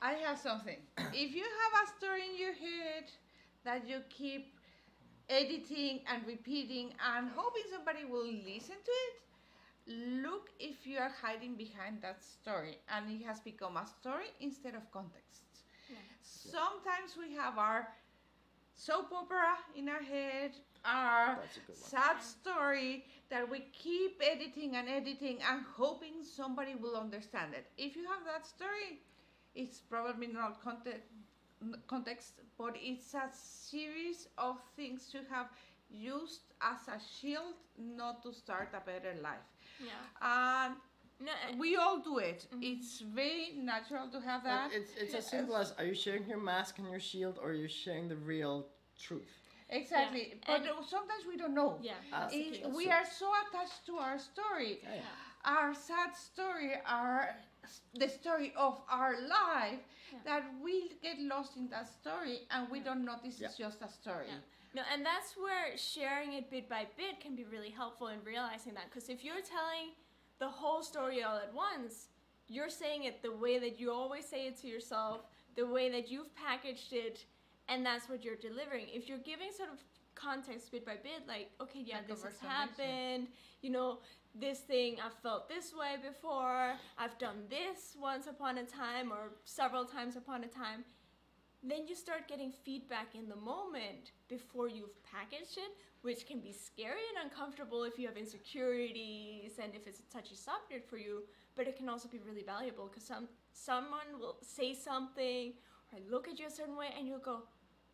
I have something. If you have a story in your head that you keep editing and repeating and hoping somebody will listen to it, look if you are hiding behind that story and it has become a story instead of context. Yeah. Sometimes we have our soap opera in our head, our sad story that we keep editing and hoping somebody will understand it. If you have that story, it's probably not context, but it's a series of things you have used as a shield not to start a better life. Yeah. We all do it. Mm-hmm. It's very natural to have that. It's as simple as, are you sharing your mask and your shield, or are you sharing the real truth? Exactly. Yeah. But sometimes we don't know. Yeah. We are so attached to our story. Yeah. Our sad story, the story of our life, that we get lost in that story and we don't notice it's just a story. Yeah. No, and that's where sharing it bit by bit can be really helpful in realizing that. Because if you're telling the whole story all at once, you're saying it the way that you always say it to yourself, the way that you've packaged it, and that's what you're delivering. If you're giving sort of context bit by bit, like, okay, yeah, this has happened, this thing, I've felt this way before, I've done this once upon a time or several times upon a time, then you start getting feedback in the moment before you've packaged it, which can be scary and uncomfortable if you have insecurities and if it's a touchy subject for you, but it can also be really valuable because someone will say something or look at you a certain way and you'll go,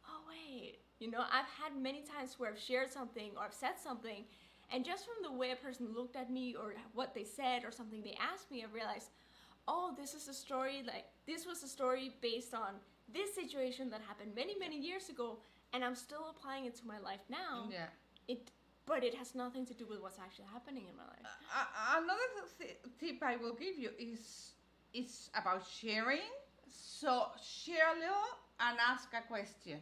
oh wait, I've had many times where I've shared something or I've said something, and just from the way a person looked at me or what they said or something they asked me, I realized, oh, this was a story based on this situation that happened many, many years ago, and I'm still applying it to my life now. Yeah. But it has nothing to do with what's actually happening in my life. Another tip I will give you is about sharing. So share a little and ask a question.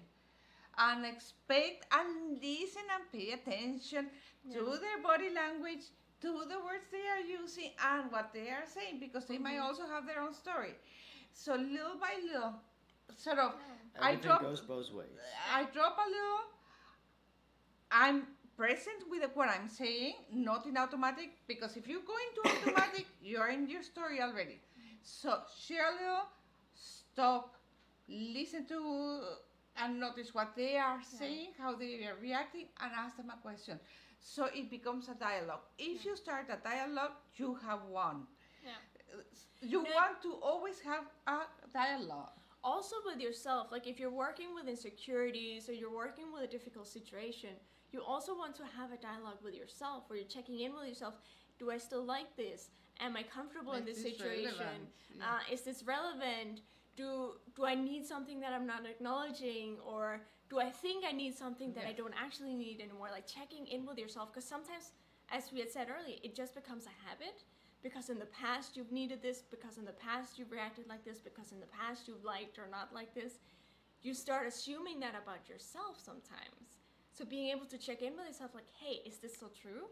And expect and listen and pay attention to their body language, to the words they are using and what they are saying, because they might also have their own story. So little by little, sort of, everything goes both ways. I drop a little. I'm present with what I'm saying, not in automatic, because if you go into automatic, you're in your story already. So share a little, stop, listen to and notice what they are saying, how they are reacting, and ask them a question. So it becomes a dialogue. If you start a dialogue, you have won. Yeah. You want to always have a dialogue. Also with yourself, like if you're working with insecurities or you're working with a difficult situation, you also want to have a dialogue with yourself where you're checking in with yourself. Do I still like this? Am I comfortable in this situation? Yeah. Is this relevant? Do I I need something that I'm not acknowledging, or do I think I need something that I don't actually need anymore? Like checking in with yourself, because sometimes, as we had said earlier, it just becomes a habit, because in the past you've needed this, because in the past you've reacted like this, because in the past you've liked or not liked this. You start assuming that about yourself sometimes. So being able to check in with yourself, like, hey, is this still true?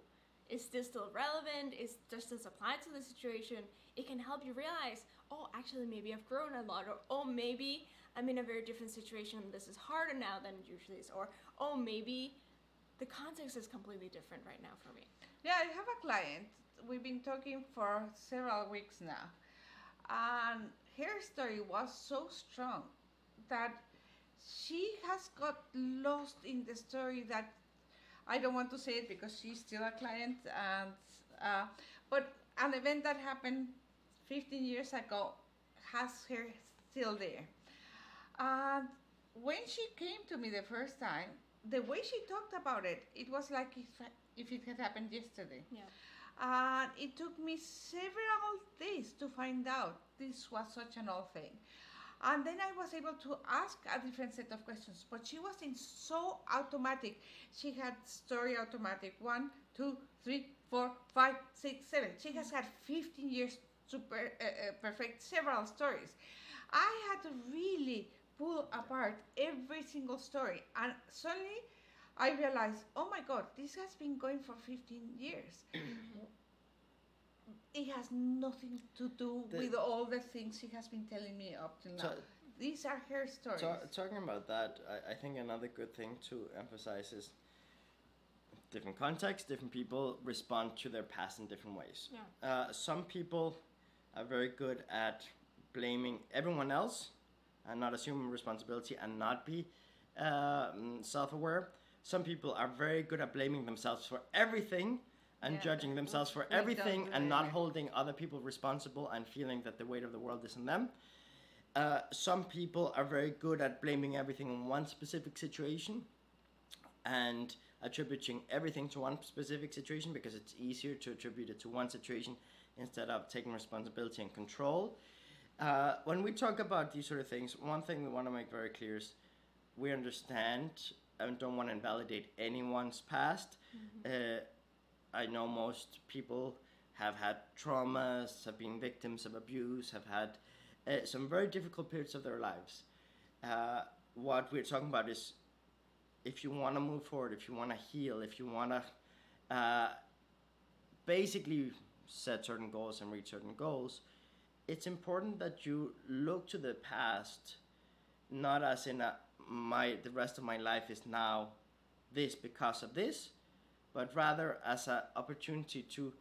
Is this still relevant? Does this apply to the situation? It can help you realize, oh, actually, maybe I've grown a lot, or oh, maybe I'm in a very different situation. This is harder now than it usually is, or oh, maybe the context is completely different right now for me. Yeah, I have a client. We've been talking for several weeks now, and her story was so strong that she has got lost in the story that I don't want to say it because she's still a client, and but an event that happened 15 years ago has her still there. And when she came to me the first time, the way she talked about it, it was like if it had happened yesterday. Yeah. And it took me several days to find out this was such an old thing. And then I was able to ask a different set of questions, but she was in so automatic. She had story automatic 1, 2, 3, 4, 5, 6, 7. She has had 15 years to perfect several stories. I had to really pull apart every single story, and suddenly I realized, oh my God, this has been going for 15 years. It has nothing to do with all the things she has been telling me up till now. These are her stories. Talking about that, I think another good thing to emphasize is different contexts, different people respond to their past in different ways. Yeah. Some people are very good at blaming everyone else and not assuming responsibility and not be self-aware. Some people are very good at blaming themselves for everything and judging themselves for everything and not holding other people responsible and feeling that the weight of the world is on them. Some people are very good at blaming everything on one specific situation and attributing everything to one specific situation because it's easier to attribute it to one situation instead of taking responsibility and control. When we talk about these sort of things, one thing we want to make very clear is we understand and don't want to invalidate anyone's past. I know most people have had traumas, have been victims of abuse, have had some very difficult periods of their lives. What we're talking about is if you want to move forward, if you want to heal, if you want to basically set certain goals and reach certain goals, it's important that you look to the past not as in the rest of my life is now this because of this, but rather as an opportunity to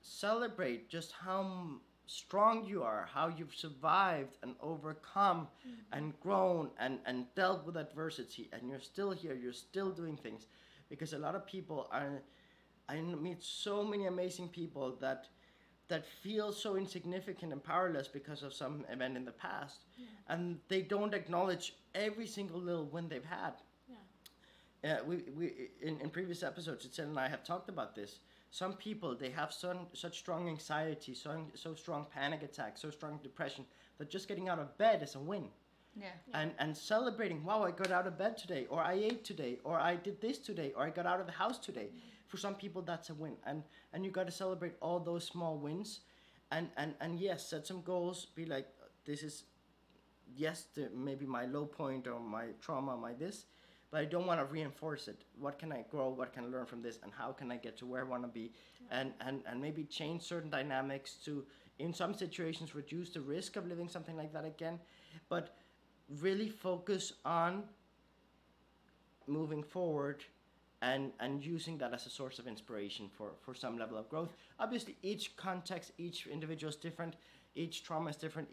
celebrate just how strong you are, how you've survived and overcome and grown and dealt with adversity, and you're still here, you're still doing things. Because a lot of people I meet so many amazing people that feel so insignificant and powerless because of some event in the past, and they don't acknowledge every single little win they've had. We in previous episodes, Itzel and I have talked about this. Some people, they have such strong anxiety, so strong panic attacks, so strong depression, that just getting out of bed is a win. And celebrating, wow, I got out of bed today, or I ate today, or I did this today, or I got out of the house today. For some people, that's a win. And you got to celebrate all those small wins. And yes, set some goals. Be like, this is, maybe my low point or my trauma, my this. But I don't want to reinforce it. What can I grow? What can I learn from this? And how can I get to where I want to be? And maybe change certain dynamics to, in some situations, reduce the risk of living something like that again. But really focus on moving forward and using that as a source of inspiration for some level of growth. Obviously, each context, each individual is different. Each trauma is different.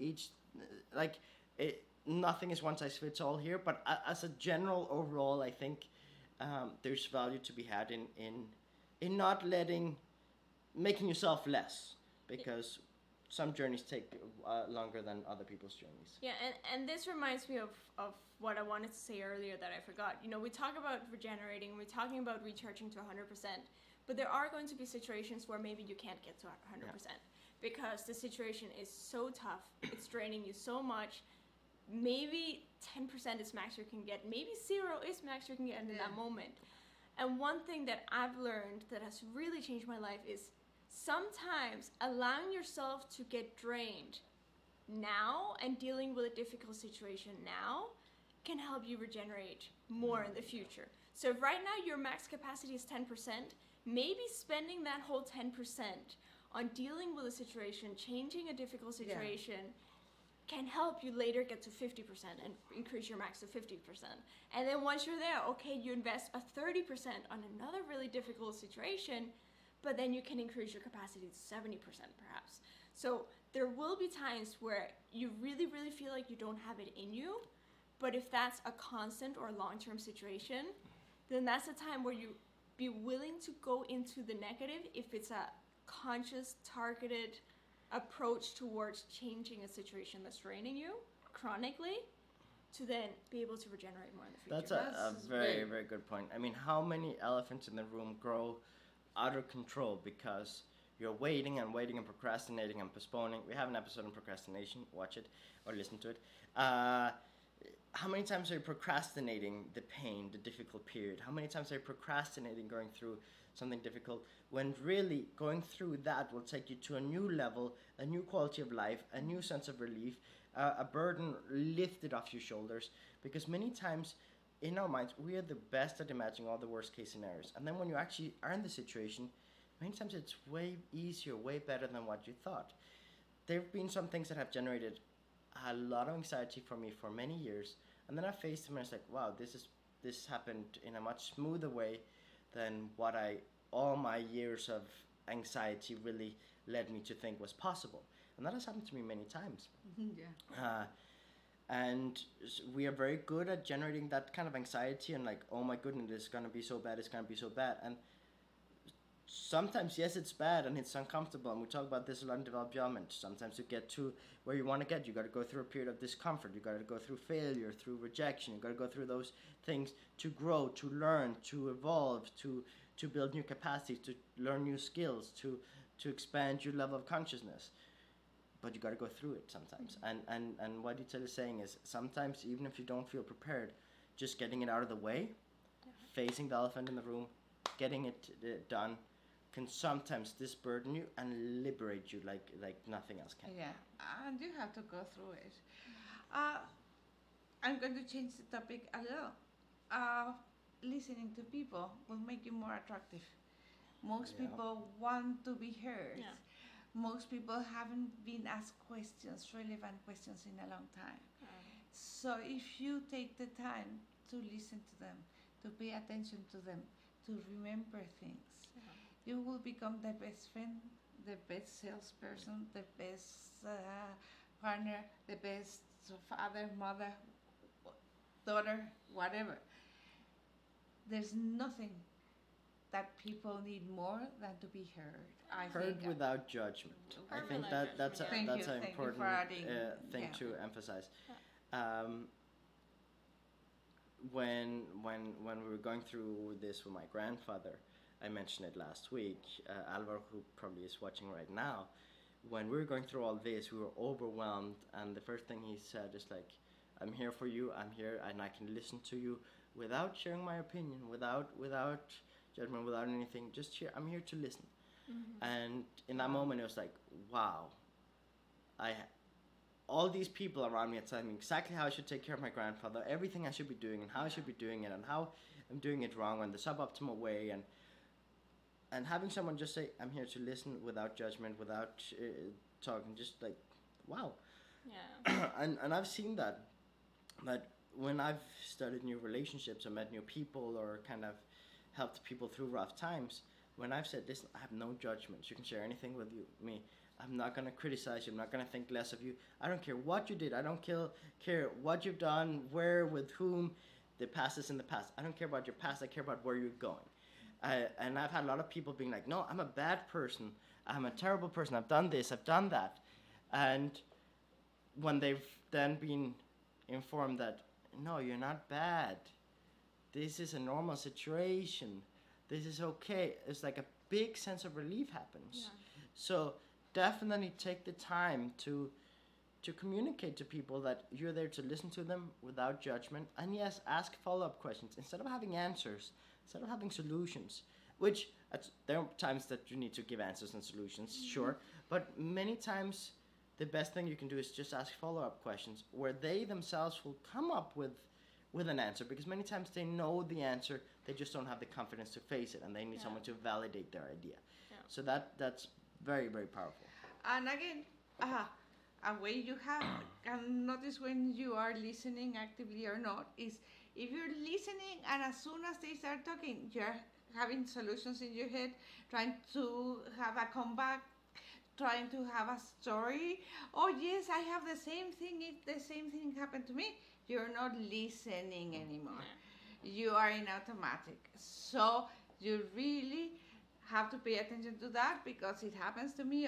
Nothing is one size fits all here, but as a general overall, I think there's value to be had in not making yourself less, because some journeys take longer than other people's journeys. Yeah, and this reminds me of what I wanted to say earlier that I forgot. You know, we talk about regenerating, we're talking about recharging to 100%, but there are going to be situations where maybe you can't get to 100% because the situation is so tough, it's draining you so much. maybe 10% is max you can get. Maybe 0 is max you can get in that moment. And one thing that I've learned that has really changed my life is sometimes allowing yourself to get drained now and dealing with a difficult situation now can help you regenerate more in the future. So if right now your max capacity is 10%, maybe spending that whole 10% on dealing with a situation, changing a difficult situation, can help you later get to 50% and increase your max to 50%. And then once you're there, okay, you invest a 30% on another really difficult situation, but then you can increase your capacity to 70% perhaps. So there will be times where you really, really feel like you don't have it in you, but if that's a constant or long-term situation, then that's a time where you be willing to go into the negative if it's a conscious, targeted approach towards changing a situation that's draining you chronically, to then be able to regenerate more in the future. That's a very, very good point. I mean, how many elephants in the room grow out of control because you're waiting and waiting and procrastinating and postponing? We have an episode on procrastination. Watch it or listen to it. How many times are you procrastinating the pain, the difficult period? How many times are you procrastinating going through something difficult, when really going through that will take you to a new level, a new quality of life, a new sense of relief, a burden lifted off your shoulders? Because many times in our minds, we are the best at imagining all the worst case scenarios. And then when you actually are in the situation, many times it's way easier, way better than what you thought. There have been some things that have generated a lot of anxiety for me for many years. And then I faced them and it's like, wow, this happened in a much smoother way than what all my years of anxiety really led me to think was possible. And that has happened to me many times. And we are very good at generating that kind of anxiety and like, oh my goodness, it's going to be so bad, it's going to be so bad. And sometimes, yes, it's bad and it's uncomfortable. And we talk about this a lot in development. Sometimes to get to where you want to get, you got to go through a period of discomfort. You got to go through failure, through rejection. You got to go through those things to grow, to learn, to evolve, to build new capacities, to learn new skills, to expand your level of consciousness. But you got to go through it sometimes. And what Itzel is saying is sometimes, even if you don't feel prepared, just getting it out of the way, facing the elephant in the room, getting it done, can sometimes disburden you and liberate you like nothing else can. Yeah, and you have to go through it. I'm going to change the topic a little. Listening to people will make you more attractive. Most people want to be heard. Yeah. Most people haven't been asked questions, relevant questions in a long time. So if you take the time to listen to them, to pay attention to them, to remember things, you will become the best friend, the best salesperson, the best partner, the best father, mother, daughter, whatever. There's nothing that people need more than to be heard. Heard without judgment. I think that's an important thing to emphasize. When we were going through this with my grandfather, I mentioned it last week, Alvaro, who probably is watching right now, when we were going through all this, we were overwhelmed, and the first thing he said is like, I'm here for you, I'm here, and I can listen to you without sharing my opinion, without judgment, without anything, just here, I'm here to listen. And in that moment, it was like, wow, all these people around me are telling me exactly how I should take care of my grandfather, everything I should be doing, and how I should be doing it, and how I'm doing it wrong, and the suboptimal way, and having someone just say, I'm here to listen without judgment, without talking, just like, wow. Yeah. and I've seen that when I've started new relationships or met new people or kind of helped people through rough times, when I've said, listen, I have no judgments. You can share anything with me. I'm not going to criticize you. I'm not going to think less of you. I don't care what you did. I don't care what you've done, where, with whom. The past is in the past. I don't care about your past. I care about where you're going. And I've had a lot of people being like, no, I'm a bad person. I'm a terrible person. I've done this. I've done that. And when they've then been informed that, no, you're not bad. This is a normal situation. This is okay. It's like a big sense of relief happens. Yeah. So definitely take the time to to communicate to people that you're there to listen to them without judgment. And yes, ask follow-up questions. Instead of having answers, instead of having solutions, which there are times that you need to give answers and solutions, sure. But many times the best thing you can do is just ask follow-up questions where they themselves will come up with an answer, because many times they know the answer, they just don't have the confidence to face it, and they need someone to validate their idea. So that's very, very powerful. And again, a way you can notice when you are listening actively or not is if you're listening and as soon as they start talking, you're having solutions in your head, trying to have a comeback, trying to have a story. Oh yes, I have the same thing. The same thing happened to me. You're not listening anymore. You are in automatic. So you really have to pay attention to that, because it happens to me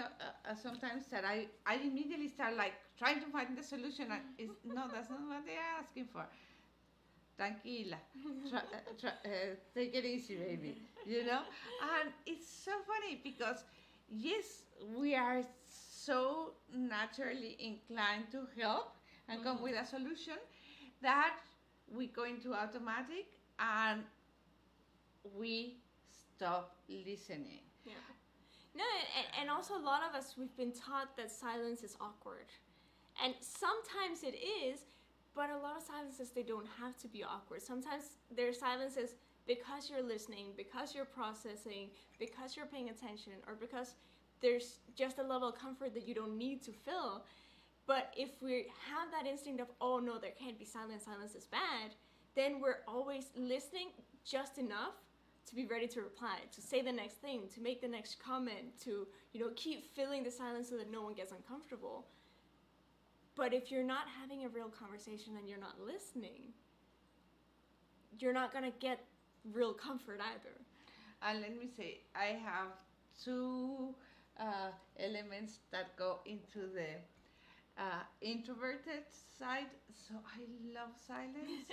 sometimes that I immediately start like trying to find the solution. And no, that's not what they're asking for. Tranquila, take it easy, baby. And it's so funny because yes, we are so naturally inclined to help and come with a solution that we go into automatic and we stop listening. Yeah. No, and also a lot of us, we've been taught that silence is awkward. And sometimes it is, but a lot of silences, they don't have to be awkward. Sometimes there's silences because you're listening, because you're processing, because you're paying attention, or because there's just a level of comfort that you don't need to fill. But if we have that instinct of, oh no, there can't be silence, silence is bad, then we're always listening just enough to be ready to reply, to say the next thing, to make the next comment, to keep filling the silence so that no one gets uncomfortable. But if you're not having a real conversation and you're not listening, you're not gonna get real comfort either. And let me say, I have two elements that go into the introverted side. So I love silence.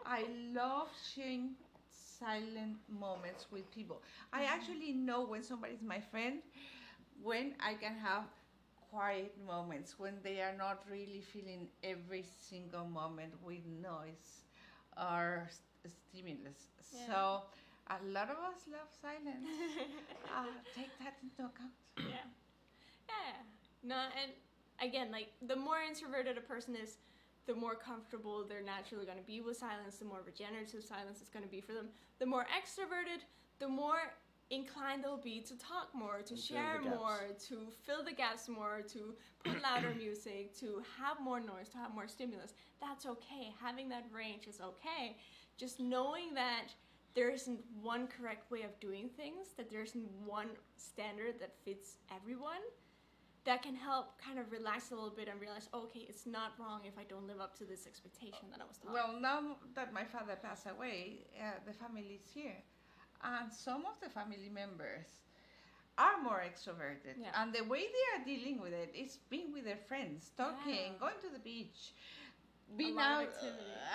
I love sharing silent moments with people. I actually know when somebody's my friend, when I can have quiet moments, when they are not really feeling every single moment with noise or stimulus. Yeah. So a lot of us love silence. Take that into account. Yeah. No, and again, like the more introverted a person is, the more comfortable they're naturally going to be with silence, the more regenerative silence is going to be for them. The more extroverted, the more inclined they'll be to talk more, to share more, to fill the gaps more, to put louder music, to have more noise, to have more stimulus. That's okay. Having that range is okay. Just knowing that there isn't one correct way of doing things, that there isn't one standard that fits everyone, that can help kind of relax a little bit and realize, okay, it's not wrong if I don't live up to this expectation that I was taught. Well, now that my father passed away, the family is here. And some of the family members are more extroverted. Yeah. And the way they are dealing with it is being with their friends, talking, going to the beach, being out,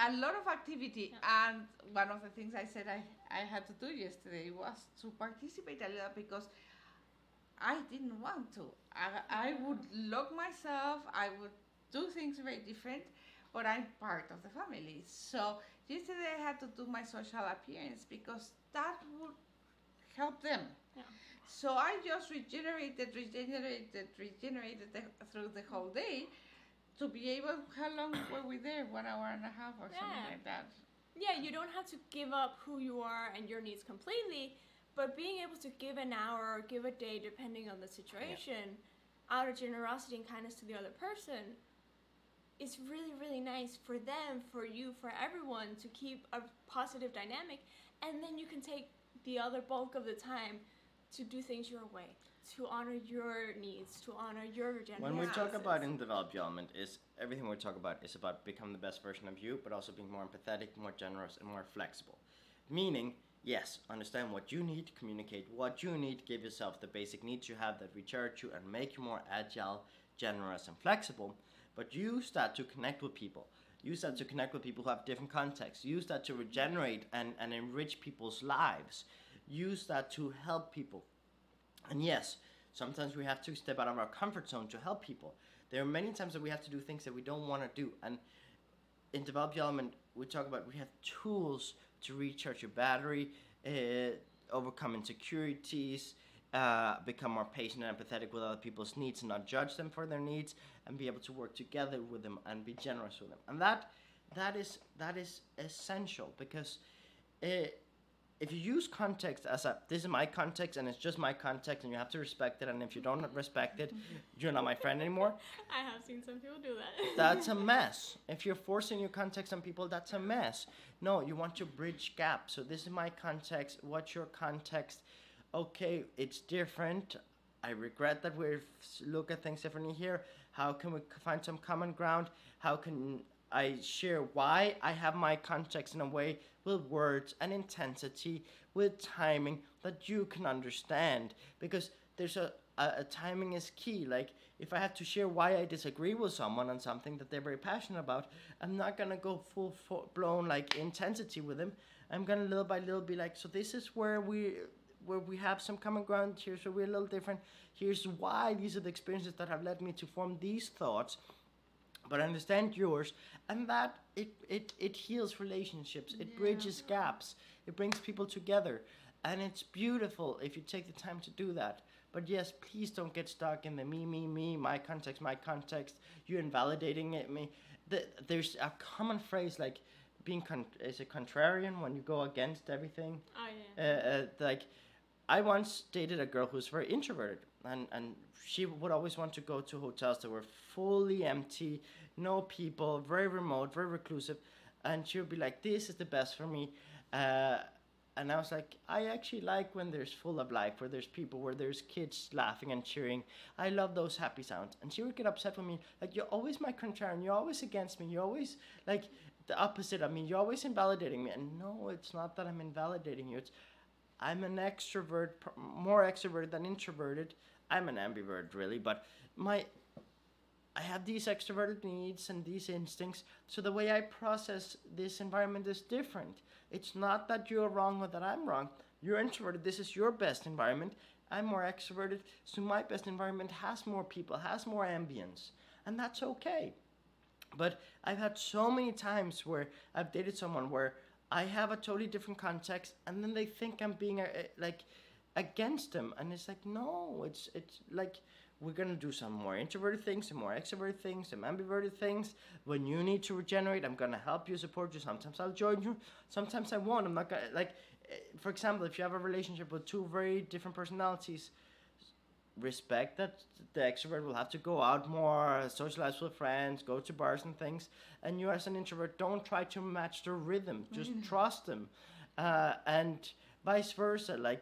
a lot of activity. Yeah. And one of the things I said I had to do yesterday was to participate a little, because I didn't want to. I would lock myself, I would do things very different, but I'm part of the family. So yesterday I had to do my social appearance because that would help them. Yeah. So I just regenerated through the whole day to be able, how long were we there? 1 hour and a half or something like that. Yeah, you don't have to give up who you are and your needs completely, but being able to give an hour or give a day, depending on the situation, out of generosity and kindness to the other person, is really, really nice for them, for you, for everyone, to keep a positive dynamic. And then you can take the other bulk of the time to do things your way, to honor your needs, to honor your regeneration. When we talk about in development, is everything we talk about is about becoming the best version of you, but also being more empathetic, more generous, and more flexible. Meaning, yes, understand what you need, communicate what you need, give yourself the basic needs you have that recharge you and make you more agile, generous, and flexible. But use that to connect with people. Use that to connect with people who have different contexts. Use that to regenerate and enrich people's lives. Use that to help people. And yes, sometimes we have to step out of our comfort zone to help people. There are many times that we have to do things that we don't want to do. And in Develop Your Element, we talk about we have tools to recharge your battery, overcome insecurities, become more patient and empathetic with other people's needs and not judge them for their needs, and be able to work together with them and be generous with them. And that is essential, because if you use context as this is my context and it's just my context and you have to respect it, and if you don't respect it, you're not my friend anymore. I have seen some people do that. That's a mess. If you're forcing your context on people, that's a mess. No, you want to bridge gaps. So this is my context. What's your context? Okay, it's different. I regret that we look at things differently here. How can we find some common ground? How can I share why I have my context in a way with words and intensity, with timing that you can understand? Because there's a timing is key. Like, if I have to share why I disagree with someone on something that they're very passionate about, I'm not gonna go full blown like intensity with them. I'm gonna little by little be like, so this is where we have some common ground. Here's where we're a little different. Here's why. These are the experiences that have led me to form these thoughts. But I understand yours, and that it heals relationships. It bridges gaps. It brings people together, and it's beautiful if you take the time to do that. But yes, please don't get stuck in the me, my context. You're invalidating it, me. There's a common phrase like being is a contrarian when you go against everything. Oh yeah. Like, I once dated a girl who was very introverted, and she would always want to go to hotels that were fully empty, no people, very remote, very reclusive, and she would be like, this is the best for me. And I was like, I actually like when there's full of life, where there's people, where there's kids laughing and cheering. I love those happy sounds. And she would get upset with me, like, you're always my contrarian, you're always against me, you're always like the opposite of me, you're always invalidating me. And no, it's not that I'm invalidating you, it's I'm an extrovert, more extroverted than introverted. I'm an ambivert, really, but I have these extroverted needs and these instincts, so the way I process this environment is different. It's not that you're wrong or that I'm wrong. You're introverted, this is your best environment. I'm more extroverted, so my best environment has more people, has more ambience, and that's okay. But I've had so many times where I've dated someone where I have a totally different context, and then they think I'm being like against them, and it's like, no, it's like, we're gonna do some more introverted things, some more extroverted things, some ambiverted things. When you need to regenerate, I'm gonna help you, support you. Sometimes I'll join you, sometimes I won't. I'm not gonna, like, for example, if you have a relationship with two very different personalities, respect that the extrovert will have to go out more, socialize with friends, go to bars and things, and you as an introvert, don't try to match their rhythm, just trust them, and vice versa. Like,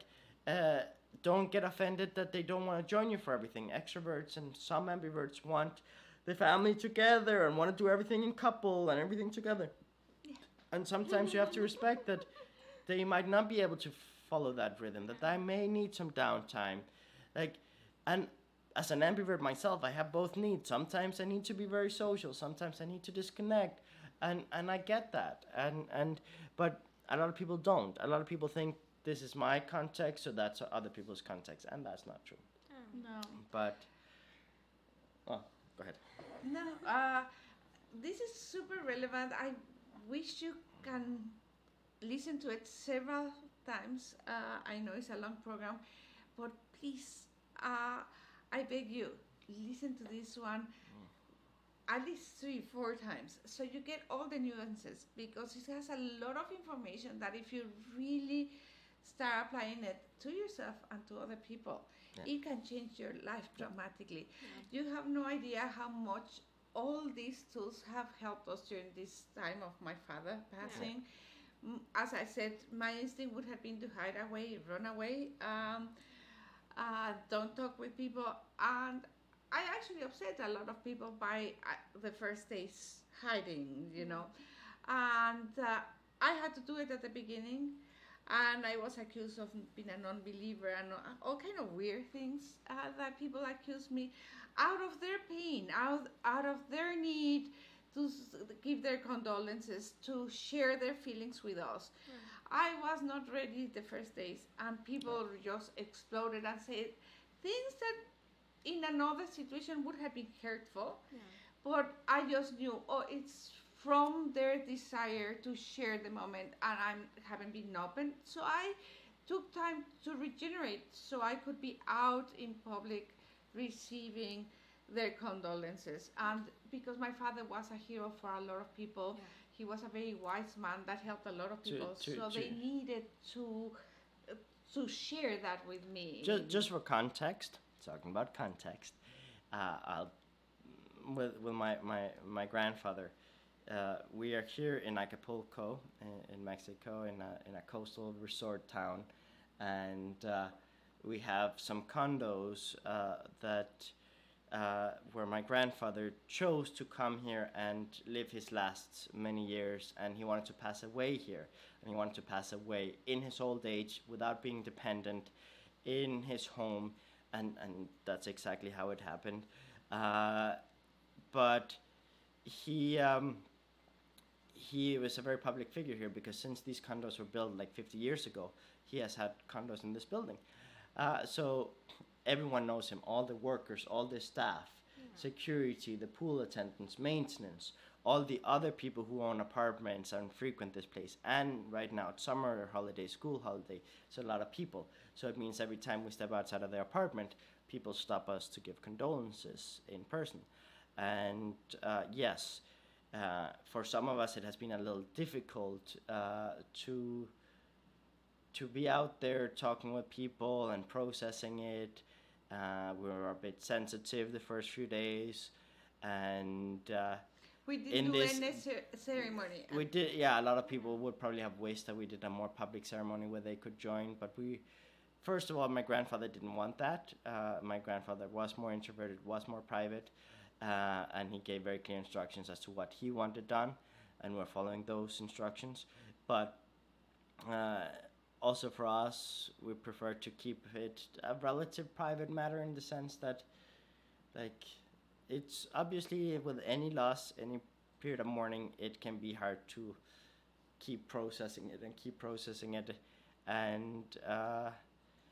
don't get offended that they don't want to join you for everything. Extroverts and some ambiverts want the family together and want to do everything in couple and everything together. Yeah. And sometimes you have to respect that they might not be able to follow that rhythm, that they may need some downtime. Like, and as an ambivert myself, I have both needs. Sometimes I need to be very social. Sometimes I need to disconnect. And I get that. But a lot of people don't. A lot of people think this is my context, so that's other people's context, and that's not true. No. But, go ahead. No, this is super relevant. I wish you can listen to it several times. I know it's a long program, but please, I beg you, listen to this one at least 3-4 times, so you get all the nuances, because it has a lot of information that if you really start applying it to yourself and to other people, it can change your life dramatically. You have no idea how much all these tools have helped us during this time of my father passing. As I said, my instinct would have been to hide away, run away, don't talk with people, and I actually upset a lot of people by the first days hiding, you know, and I had to do it at the beginning, and I was accused of being a non-believer and all kind of weird things that people accused me out of their pain, out of their need to give their condolences, to share their feelings with us. I was not ready the first days, and people just exploded and said things that in another situation would have been hurtful. Yeah. But I just knew, oh, it's from their desire to share the moment, and I haven't been open. So I took time to regenerate, so I could be out in public, receiving their condolences. And because my father was a hero for a lot of people, Yeah. he was a very wise man that helped a lot of people. So they needed to share that with me. Just for context, talking about context, I'll with my grandfather. We are here in Acapulco, in Mexico, in a coastal resort town, and we have some condos that where my grandfather chose to come here and live his last many years, and he wanted to pass away here, and he wanted to pass away in his old age without being dependent in his home, and that's exactly how it happened. But he was a very public figure here because since these condos were built like 50 years ago, he has had condos in this building. So everyone knows him, all the workers, all the staff, security, the pool attendants, maintenance, all the other people who own apartments and frequent this place. And right now, it's summer holiday, school holiday, so a lot of people. So it means every time we step outside of their apartment, people stop us to give condolences in person. And yes, for some of us, it has been a little difficult to be out there talking with people and processing it. We were a bit sensitive the first few days, and we didn't do any ceremony. We did, yeah. A lot of people would probably have wished that we did a more public ceremony where they could join, but first of all, my grandfather didn't want that. My grandfather was more introverted, was more private, and he gave very clear instructions as to what he wanted done, and we're following those instructions. But also for us, we prefer to keep it a relative private matter in the sense that, like, it's obviously with any loss, any period of mourning, it can be hard to keep processing it. And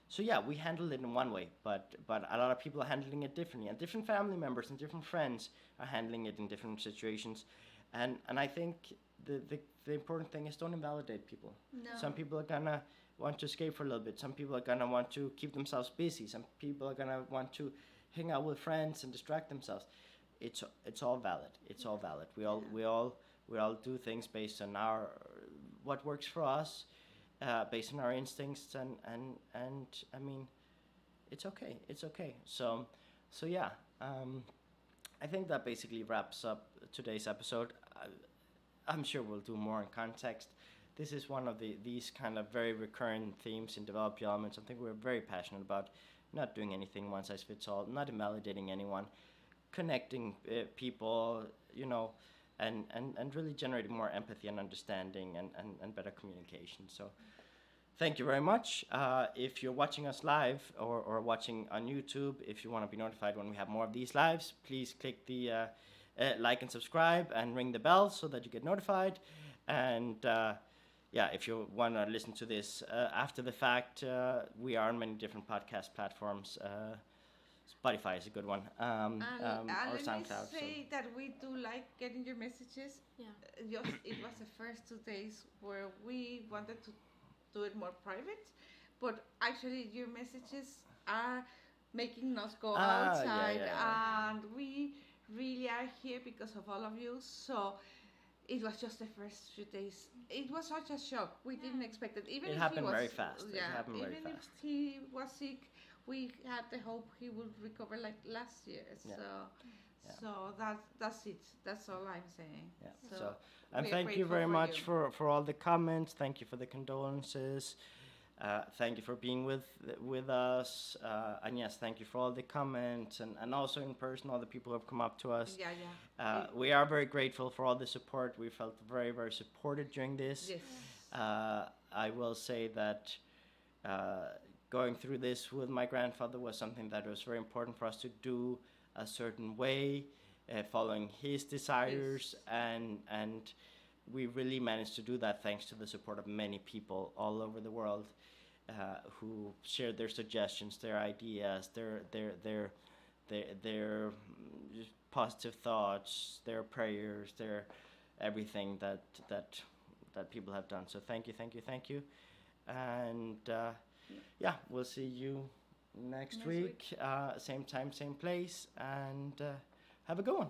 so yeah, we handle it in one way, but a lot of people are handling it differently, and different family members and different friends are handling it in different situations. And I think the important thing is don't invalidate people. No. Some people are gonna want to escape for a little bit. Some people are gonna want to keep themselves busy. Some people are gonna want to hang out with friends and distract themselves. It's all valid. It's all valid. We all do things based on what works for us, based on our instincts, and I mean, it's okay. It's okay. So yeah. I think that basically wraps up today's episode. I'm sure we'll do more in context. This is one of these kind of very recurrent themes in Develop Your Element, something we're very passionate about. Not doing anything one size fits all, not invalidating anyone, connecting people, and really generating more empathy and understanding and better communication. So thank you very much. If you're watching us live or watching on YouTube, if you want to be notified when we have more of these lives, please click the like and subscribe and ring the bell so that you get notified. And yeah, if you want to listen to this after the fact, we are on many different podcast platforms. Spotify is a good one. Or SoundCloud. Let me say that we do like getting your messages. Yeah. It was the first 2 days where we wanted to do it more private, but actually your messages are making us go outside, and we really are here because of all of you. So it was just the first few days. It was such a shock. We didn't expect it. Even it if happened he was, very fast. Yeah, it happened very even fast. if he was sick, we had the hope he would recover like last year. Yeah. So that's it. That's all I'm saying. Yeah. So and we're thank you very grateful much you. for all the comments. Thank you for the condolences. Thank you for being with us. And yes, thank you for all the comments and also in person, all the people who have come up to us. Yeah. We are very grateful for all the support. We felt very, very supported during this. Yes. I will say that going through this with my grandfather was something that was very important for us to do a certain way, following his desires, and we really managed to do that thanks to the support of many people all over the world who shared their suggestions, their ideas, their their just positive thoughts, their prayers, their everything that people have done. So thank you, and yeah, we'll see you next week. Same time, same place, and have a good one.